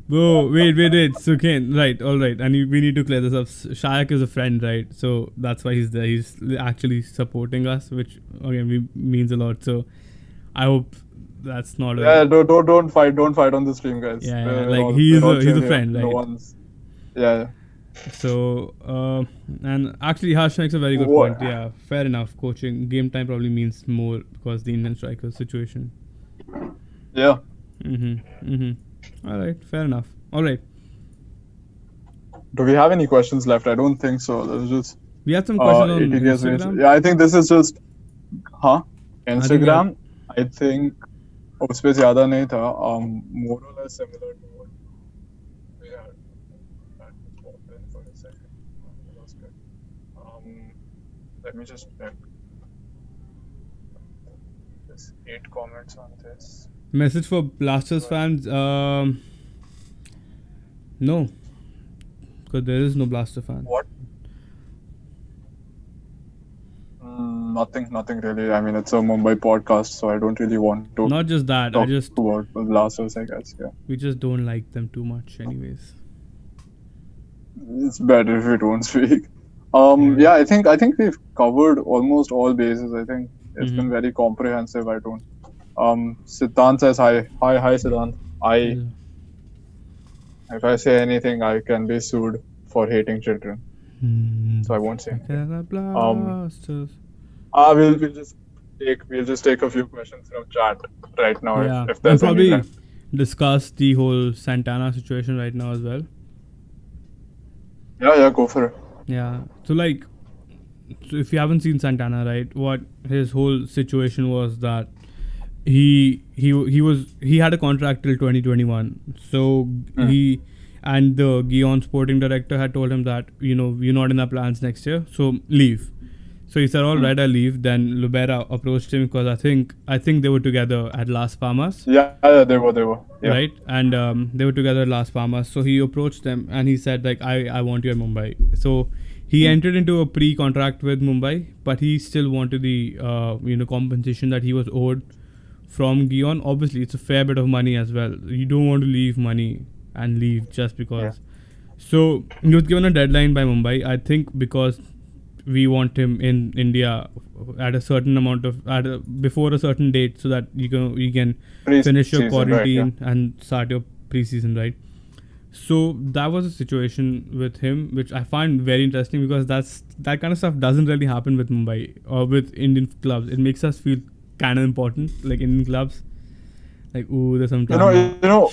Whoa, wait. So, right, all right. And we need to clear this up. Shayak is a friend, right? So that's why he's there. He's actually supporting us, which, again, means a lot. So I hope that's not don't fight on the stream, guys. Yeah, like he's a friend, right? No one's... Yeah. So, and actually Harsh makes a very good point. Yeah, fair enough. Coaching, game time probably means more because the Indian striker situation. Yeah. All right, fair enough. All right. Do we have any questions left? I don't think so. There's just... We had some questions on Instagram. Yeah, I think this is just... Instagram, I think... उस पे ज़्यादा नहीं था. More or less similar to what we had. For a second. Let me just check. There's 8 comments on this. Message for Blasters fans. No. Because there is no Blaster fan. What? Nothing really. I mean, it's a Mumbai podcast, so I don't really want to... Not just that, talk about Blasters, I guess, yeah. We just don't like them too much anyways. It's better if we don't speak. Yeah, I think we've covered almost all bases. I think it's been very comprehensive. I don't... Siddhant says hi. Hi, Siddhant. If I say anything, I can be sued for hating children. So I won't say anything. We'll just take a few questions from chat right now. Yeah. If there's we'll probably any discuss the whole Santana situation right now as well. Yeah, go for it. Yeah. So if you haven't seen Santana, right, what his whole situation was that he had a contract till 2021. So he and the Gion sporting director had told him that, you're not in our plans next year, so leave. So he said, all right, I'll leave. Then Lubera approached him because I think they were together at Las Palmas. Yeah, they were. Yeah. Right? And they were together at Las Palmas. So he approached them and he said, like, I want you at Mumbai. So he entered into a pre-contract with Mumbai, but he still wanted the compensation that he was owed from Gion. Obviously, it's a fair bit of money as well. You don't want to leave money and leave just because. Yeah. So he was given a deadline by Mumbai, I think, because we want him in India at a certain amount of before a certain date, so that you can finish your quarantine and start your preseason, right? So that was a situation with him, which I find very interesting because that kind of stuff doesn't really happen with Mumbai or with Indian clubs. It makes us feel kind of important, like Indian clubs, like, ooh, there's some time.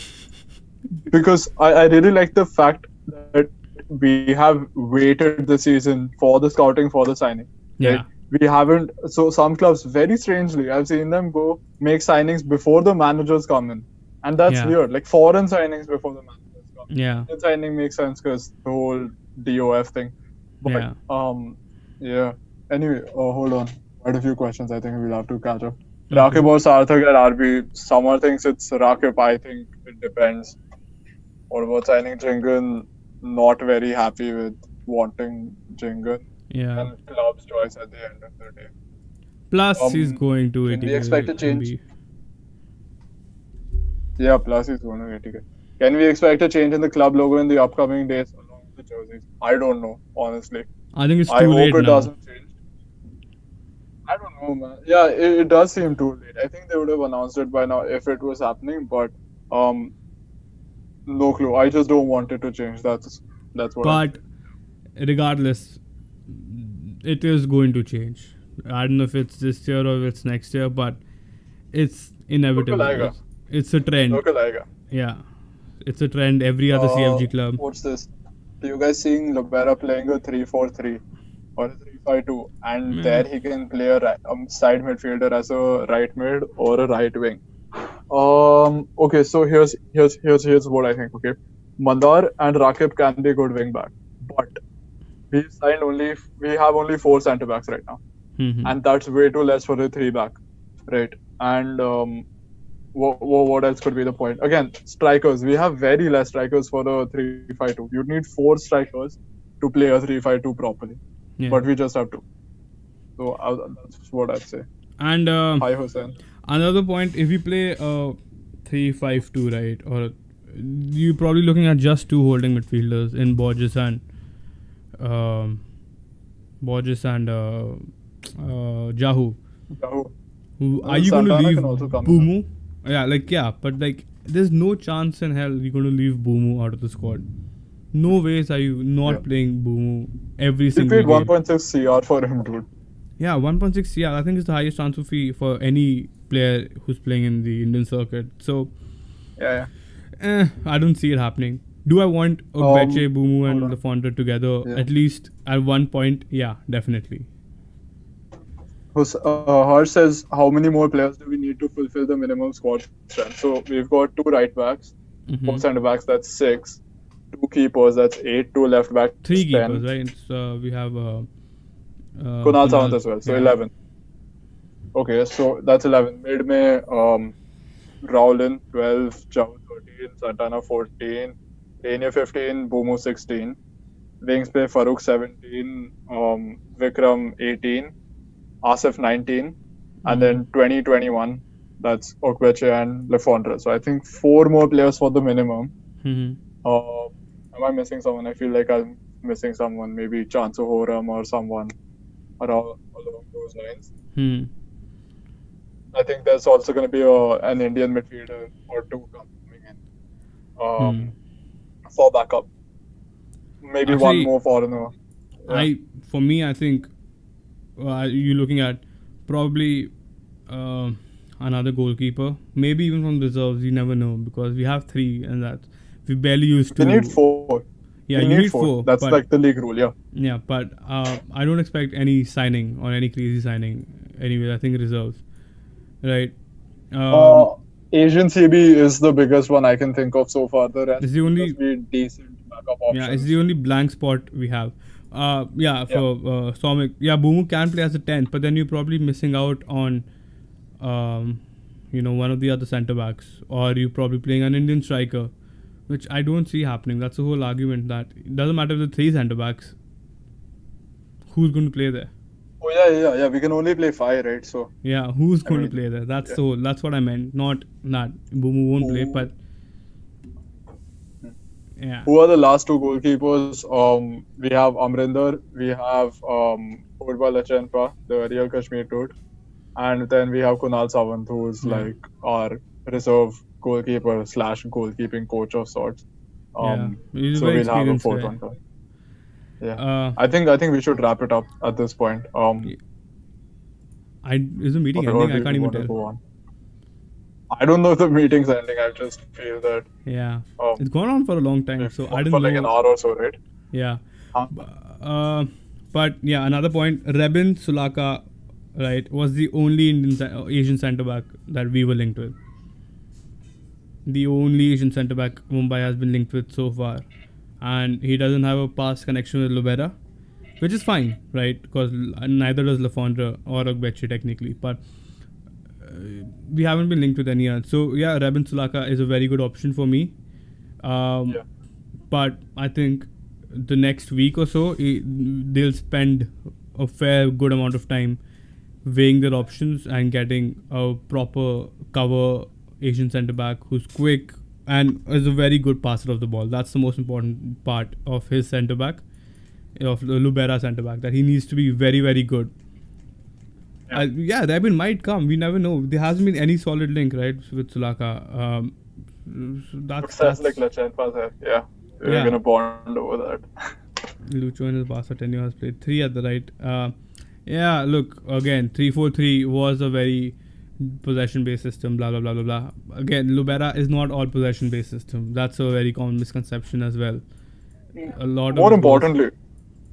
Because I really like the fact that we have waited the season for the scouting, for the signing. Yeah. Right? We haven't. So some clubs, very strangely, I've seen them go make signings before the managers come in, and that's weird. Like foreign signings before the managers come in. Yeah. The signing makes sense because the whole DOF thing. But Anyway, hold on. Quite a few questions. I think we'll have to catch up. Rakib or Sarthak at RB. Summer thinks it's Rakib. I think it depends. What about signing Jingan? Not very happy with wanting Jingan. Yeah. And club's choice at the end of the day. Plus, he's going to 80K. Can we expect a change? Yeah, plus he's going to 80K. Can we expect a change in the club logo in the upcoming days along with the jerseys? I don't know, honestly. I think it's too late. I hope it doesn't change. I don't know, man. Yeah, it does seem too late. I think they would have announced it by now if it was happening, but no clue. I just don't want it to change. That's what. But regardless, it is going to change. I don't know if it's this year or if it's next year, but it's inevitable. It's a trend. Yeah, it's a trend. Every other CFG club. What's this? Are you guys seeing Lubera playing a 3-4-3 or a 3-5-2, and there he can play a side midfielder as a right mid or a right wing? Okay, so here's what I think. Okay, Mandar and Rakib can be good wing back, but we have only 4 centre backs right now, and that's way too less for a 3-back, right? And what else could be the point? Again, strikers. We have very less strikers for a 3-5-2. You'd need 4 strikers to play a 3-5-2 properly, but we just have 2. So that's what I'd say. And Hi, Hussein. another point, if we play 3-5-2, right, or you're probably looking at just two holding midfielders in Borges and Jahu. Are you going to leave Bumu? But like, there's no chance in hell you're going to leave Bumu out of the squad. No ways are you not playing Bumu every single game. You paid 1.6 CR for him, dude. Yeah, 1.6 CR. I think it's the highest transfer fee for any player who's playing in the Indian circuit. So, I don't see it happening. Do I want Ogbeche, Bumu and Lafondra together at least at one point? Yeah, definitely. Harsh says, how many more players do we need to fulfill the minimum squad strength? So we've got 2 right backs, 4 centre backs, that's 6. 2 keepers, that's 8. 2 left backs, 3 10. keepers, right? So we have Kunal Sawant as well, so 11. Okay, so that's 11. Mid mein Rowlin 12, Chow 13, Santana 14, Dania 15, Bumu 16. Wings pe Farooq 17, Vikram 18, Asif 19, and then 2021, that's Ogbeche and Lafondra. So I think 4 more players for the minimum. Am I missing someone? I feel like I'm missing someone, maybe Chansu Horam or someone along those lines. I think there's also going to be an Indian midfielder or 2 coming in for backup. Maybe actually, 1 more foreigner. Yeah. I think you're looking at probably another goalkeeper, maybe even from reserves. You never know, because we have 3, and that we barely used to. We need 4. Yeah, you need 4. That's like the league rule. Yeah. Yeah, but I don't expect any signing or any crazy signing. Anyway, I think reserves, right? Asian CB is the biggest one I can think of so far. The rest is the only decent backup options. Yeah, it's the only blank spot we have. For Soumik, Bumu can play as a 10th, but then you're probably missing out on, one of the other centre backs, or you're probably playing an Indian striker, which I don't see happening. That's the whole argument, that it doesn't matter if the 3 centre backs. Who's going to play there? Oh yeah. We can only play 5, right? So yeah, who's going to play there? That's the whole. That's what I meant. Not that Bumu won't play, but. Yeah. Who are the last 2 goalkeepers? We have Amrinder, we have Purva Lachenpa, the real Kashmir dude, and then we have Kunal Sawant, who is like our reserve goalkeeper / goalkeeping coach of sorts. So we'll have a 4th one. Yeah. I think we should wrap it up at this point. Is the meeting ending? I can't even tell. I don't know if the meeting's ending. I just feel that. Yeah. It's gone on for a long time, so I didn't know. For like an hour or so, right? Yeah. But yeah, another point. Rebin Sulaka, right, was the only Asian centre back that we were linked with. The only Asian centre back Mumbai has been linked with so far, and he doesn't have a past connection with Lubera, which is fine, right? Because neither does Lafondra or Ogbeche technically, but. We haven't been linked with any else. So yeah, Rebin Sulaka is a very good option for me. But I think the next week or so, they'll spend a fair good amount of time weighing their options and getting a proper cover Asian centre back who's quick and is a very good passer of the ball. That's the most important part of his centre back, of the Lubera centre back, that he needs to be very, very good. Rebin might come. We never know. There hasn't been any solid link, right, with Sulaka. That's like Lachenpa's head. Yeah. We're going to bond over that. Lucho in his past tenure has played 3 at the right. Look, again, 3-4-3 was a very possession-based system, blah, blah, blah, blah, blah. Again, Lubera is not all possession-based system. That's a very common misconception as well. More importantly,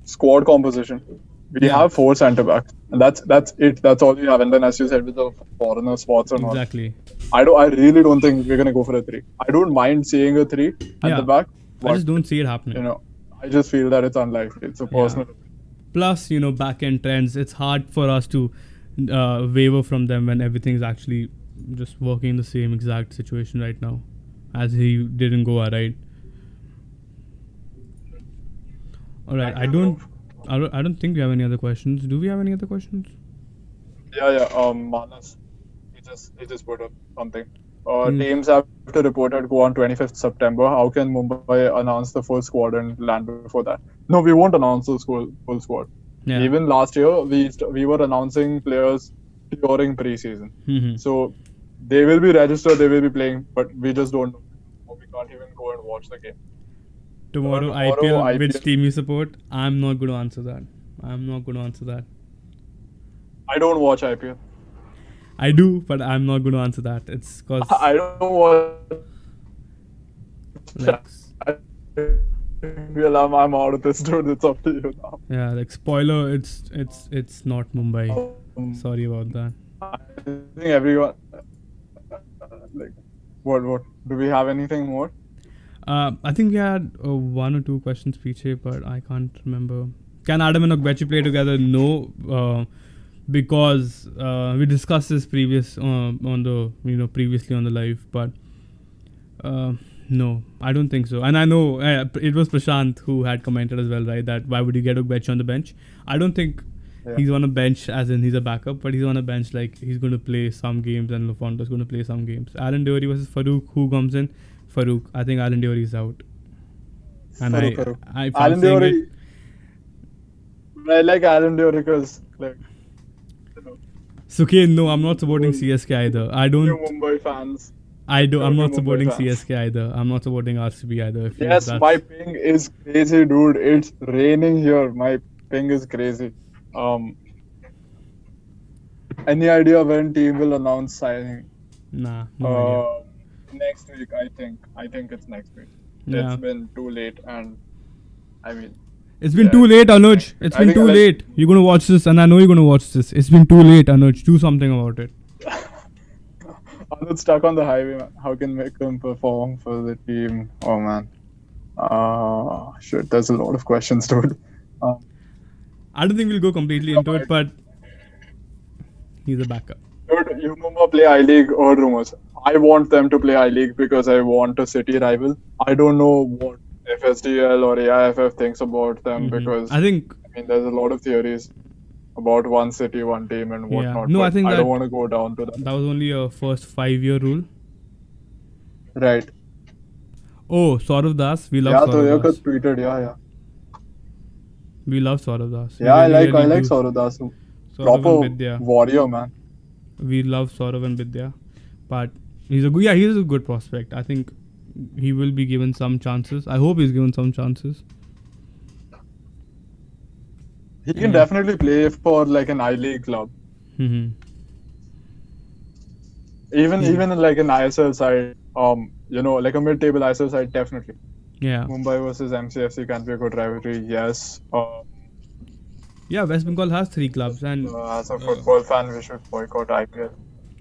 squad composition. We have 4 centre backs, and that's it. That's all we have. And then, as you said, with the foreigner spots and all. Exactly. I really don't think we're gonna go for a 3. I don't mind seeing a 3 at the back. I just don't see it happening. I just feel that it's unlikely. It's a personal. Plus, back end trends. It's hard for us to waver from them when everything's actually just working in the same exact situation right now, as he did in Goa, right? All right. I don't think we have any other questions. Do we have any other questions? Yeah. Manas, he just put up something. Teams have to report at Goa on 25th September. How can Mumbai announce the full squad and land before that? No, we won't announce the full squad. Yeah. Even last year, we were announcing players during preseason. So they will be registered, they will be playing, but we just don't know. We can't even go and watch the game. Tomorrow IPL, which team you support? I'm not going to answer that. I don't watch IPL. I do, but I'm not going to answer that. It's because I don't watch. like, I'm out of this, dude. It's up to you now. yeah, like spoiler, it's not Mumbai. Sorry about that. I think everyone. Like, what? Do we have anything more? I think we had one or two questions, Piche, but I can't remember. Can Adam and Ogbechi play together? No, because we discussed this previously on the live, but no, I don't think so. And I know it was Prashant who had commented as well, right? That why would you get Ogbechi on the bench? I don't think he's on a bench as in he's a backup, but he's on a bench like he's going to play some games and Lofondo's going to play some games. Alan Diori versus Farouk, who comes in? Farouk. I think Alan Diori is out. And Farouk. I Alan Diori. I like Alan Diori because Sukhen, no, I'm not supporting CSK either. I don't. Mumbai fans. I'm not supporting CSK either. I'm not supporting RCB either. Yes, my ping is crazy, dude. It's raining here. My ping is crazy. Any idea when team will announce signing? Nah, no idea. Next week, I think. I think it's next week. Yeah. It's been too late, and I mean. It's been too late, Anuj. It's been too late. You're going to watch this, and I know you're going to watch this. It's been too late, Anuj. Do something about it. Anuj stuck on the highway, man. How can make him perform for the team? Oh, man. Shit, there's a lot of questions, dude. I don't think we'll go completely into it, but he's a backup. Dude, you Mumbai play I-League or rumors. I want them to play I-League because I want a city rival. I don't know what FSDL or AIFF thinks about them because I mean there's a lot of theories about one city, one team and whatnot. No, I think I don't want to go down to that. That was only a first 5-year rule. Right. Oh, Saurav Das. We love Saurav Das. Tweeted, yeah. We love Saurav Das. Yeah, I like Saurav Das. Proper warrior, man. We love Saurav and Vidya. But he's a good prospect. I think he will be given some chances. I hope he's given some chances. He can definitely play for like an I-League club. Mm-hmm. Even like an ISL side, like a mid-table ISL side, definitely. Yeah. Mumbai versus MCFC can be a good rivalry. Yes. Yeah, West Bengal has 3 clubs, and as a football fan, we should boycott IPL.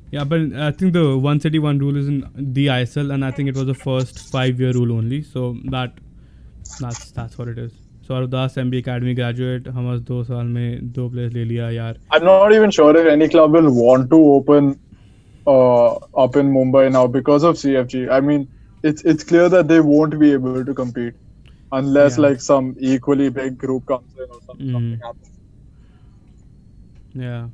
Yeah, but I think the one city one rule is in the ISL, and I think it was the first 5-year rule only. So that's what it is. Saurav Das, MB Academy graduate, हम 2 साल में 2 players ले लिया यार. I'm not even sure if any club will want to open up in Mumbai now because of CFG. I mean, it's clear that they won't be able to compete unless like some equally big group comes in or something happens. Yeah.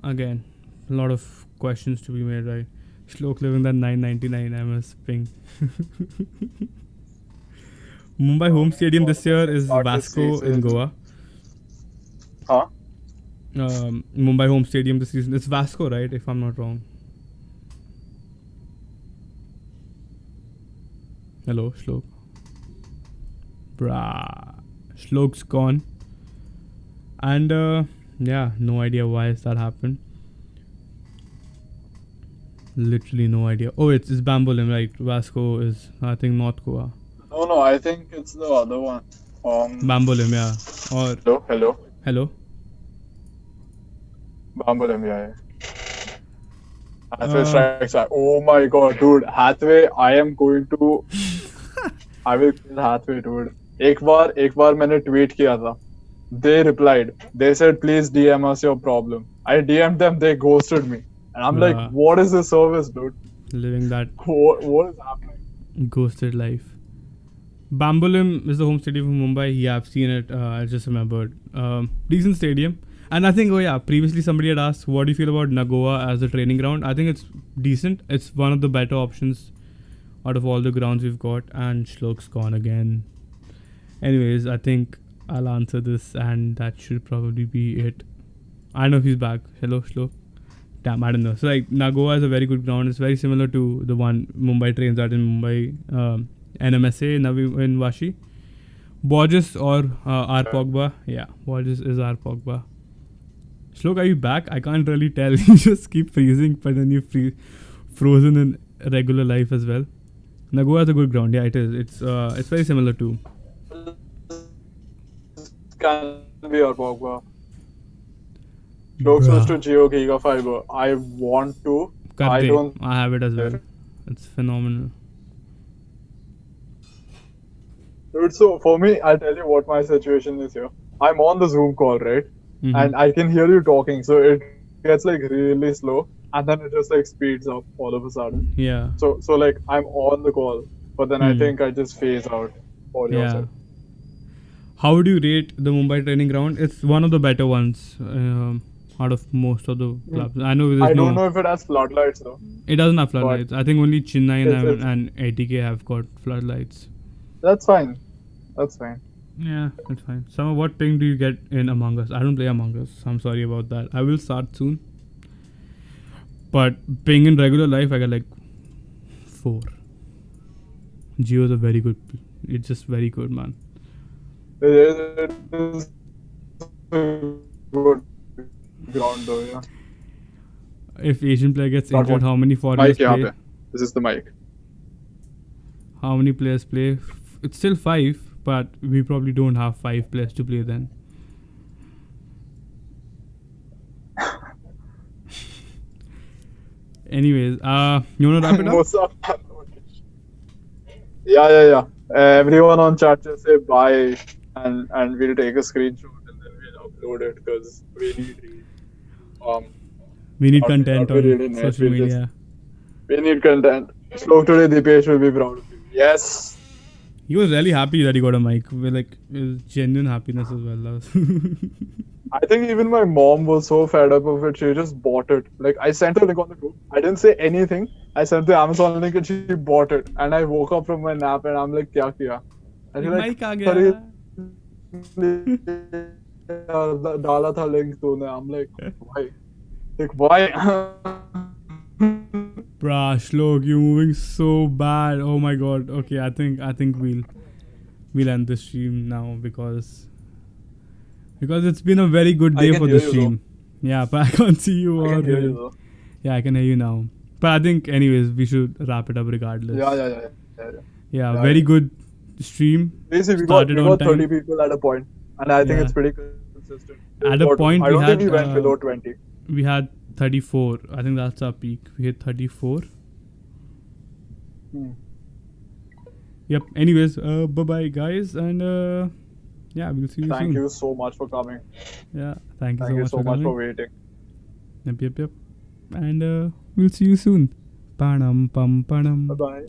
Again, a lot of questions to be made, right? Shlok living that 999 MS ping. Mumbai home stadium this year is Vasco in Goa. Huh? Mumbai home stadium this season. It's Vasco, right? If I'm not wrong. Hello, Shlok. Brah. Shlok's gone. And no idea why that happened. Literally no idea. Oh, it's Bambolim, right? Vasco is, I think, North Goa. No, I think it's the other one. Bambolim, yeah. Or Hello. Bambolim, yeah. Hathway strikes back. Oh my god, dude. Hathway, I will kill Hathway, dude. एक बार मैंने tweet किया था. They replied. They said, please DM us your problem. I DM'd them, they ghosted me. And I'm like, what is this service, dude? Living that what is happening? ghosted life. Bambolim is the home stadium of Mumbai. Yeah, I've seen it. I just remembered. Decent stadium. And I think, previously somebody had asked, what do you feel about Nagoa as a training ground? I think it's decent. It's one of the better options out of all the grounds we've got. And Shlok's gone again. Anyways, I think I'll answer this, and that should probably be it. I know if he's back. Hello, Shlok. Damn, I don't know. So, Nagoa is a very good ground. It's very similar to the one Mumbai trains at in Mumbai, NMSA, Navi in Vashi. Borges or R. Pogba. Yeah, Borges is R. Pogba. Shlok, are you back? I can't really tell. You just keep freezing, but then you frozen in regular life as well. Nagoa is a good ground. Yeah, it is. It's very similar to. Can be R. Pogba. Shlok switch to Jio Giga Fiber. I want to. I have it as well. It's phenomenal. Dude, so for me, I'll tell you what my situation is here. I'm on the Zoom call, right? Mm-hmm. And I can hear you talking, so it gets really slow, and then it just speeds up all of a sudden. Yeah. So I'm on the call, but then I think I just phase out all yourself. How would you rate the Mumbai training ground? It's one of the better ones out of most of the clubs. I know. I don't know if it has floodlights though. It doesn't have floodlights. I think only Chennai and ATK have got floodlights. That's fine. Yeah, that's fine. Summer, what ping do you get in Among Us? I don't play Among Us. I'm sorry about that. I will start soon. But ping in regular life, I get 4. Geo is a very good. It's just very good, man. It is good ground though, yeah. If Asian player gets injured, how many foreigners play? This is the mic. How many players play? It's still 5. But we probably don't have 5 players to play then. Anyways, you wanna wrap it up? Yeah. Everyone on chat just say bye, and we'll take a screenshot and then we'll upload it because we need content on social media. We need content. Shlok today, Dipesh will be proud of you. Yes. He was really happy that he got a mic. It was genuine happiness as well. I think even my mom was so fed up of it, she just bought it. I sent her link on the group. I didn't say anything. I sent the Amazon link and she bought it. And I woke up from my nap and I'm like, kya kiya? And she's like, sorry, dala tha link tune. I'm like, why? Why? Bruh, Shlok, you're moving so bad. Oh my god. Okay, I think we'll end the stream now because it's been a very good day for the stream. Yeah, but I can't see you I can hear you though. Yeah, I can hear you now. But I think anyways we should wrap it up regardless. Yeah, very good stream. Basically, we got 30 people at a point, and I think it's pretty consistent. At a point, I don't think we went below 20. We had 34. I think that's our peak. We hit 34. Yep. Anyways, bye-bye, guys. And we'll see you soon. Thank you so much for coming. Yeah. Thank you so much for waiting. Yep. And we'll see you soon. Padam pam padam. Bye-bye.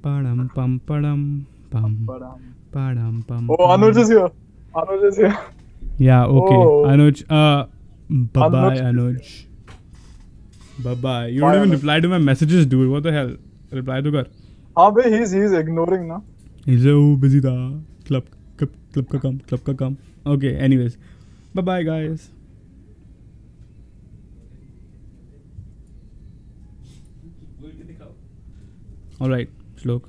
Padam pam padam. Pam. Padam pam. Oh, Anuj is here. Yeah, okay. Anuj, bye-bye, Anuj. Bye-bye. You don't even reply to my messages, dude. What the hell? Reply to kar. He's ignoring now. He's so busy da. Club ka kam. Okay, anyways. Bye-bye, guys. Alright, Shlok.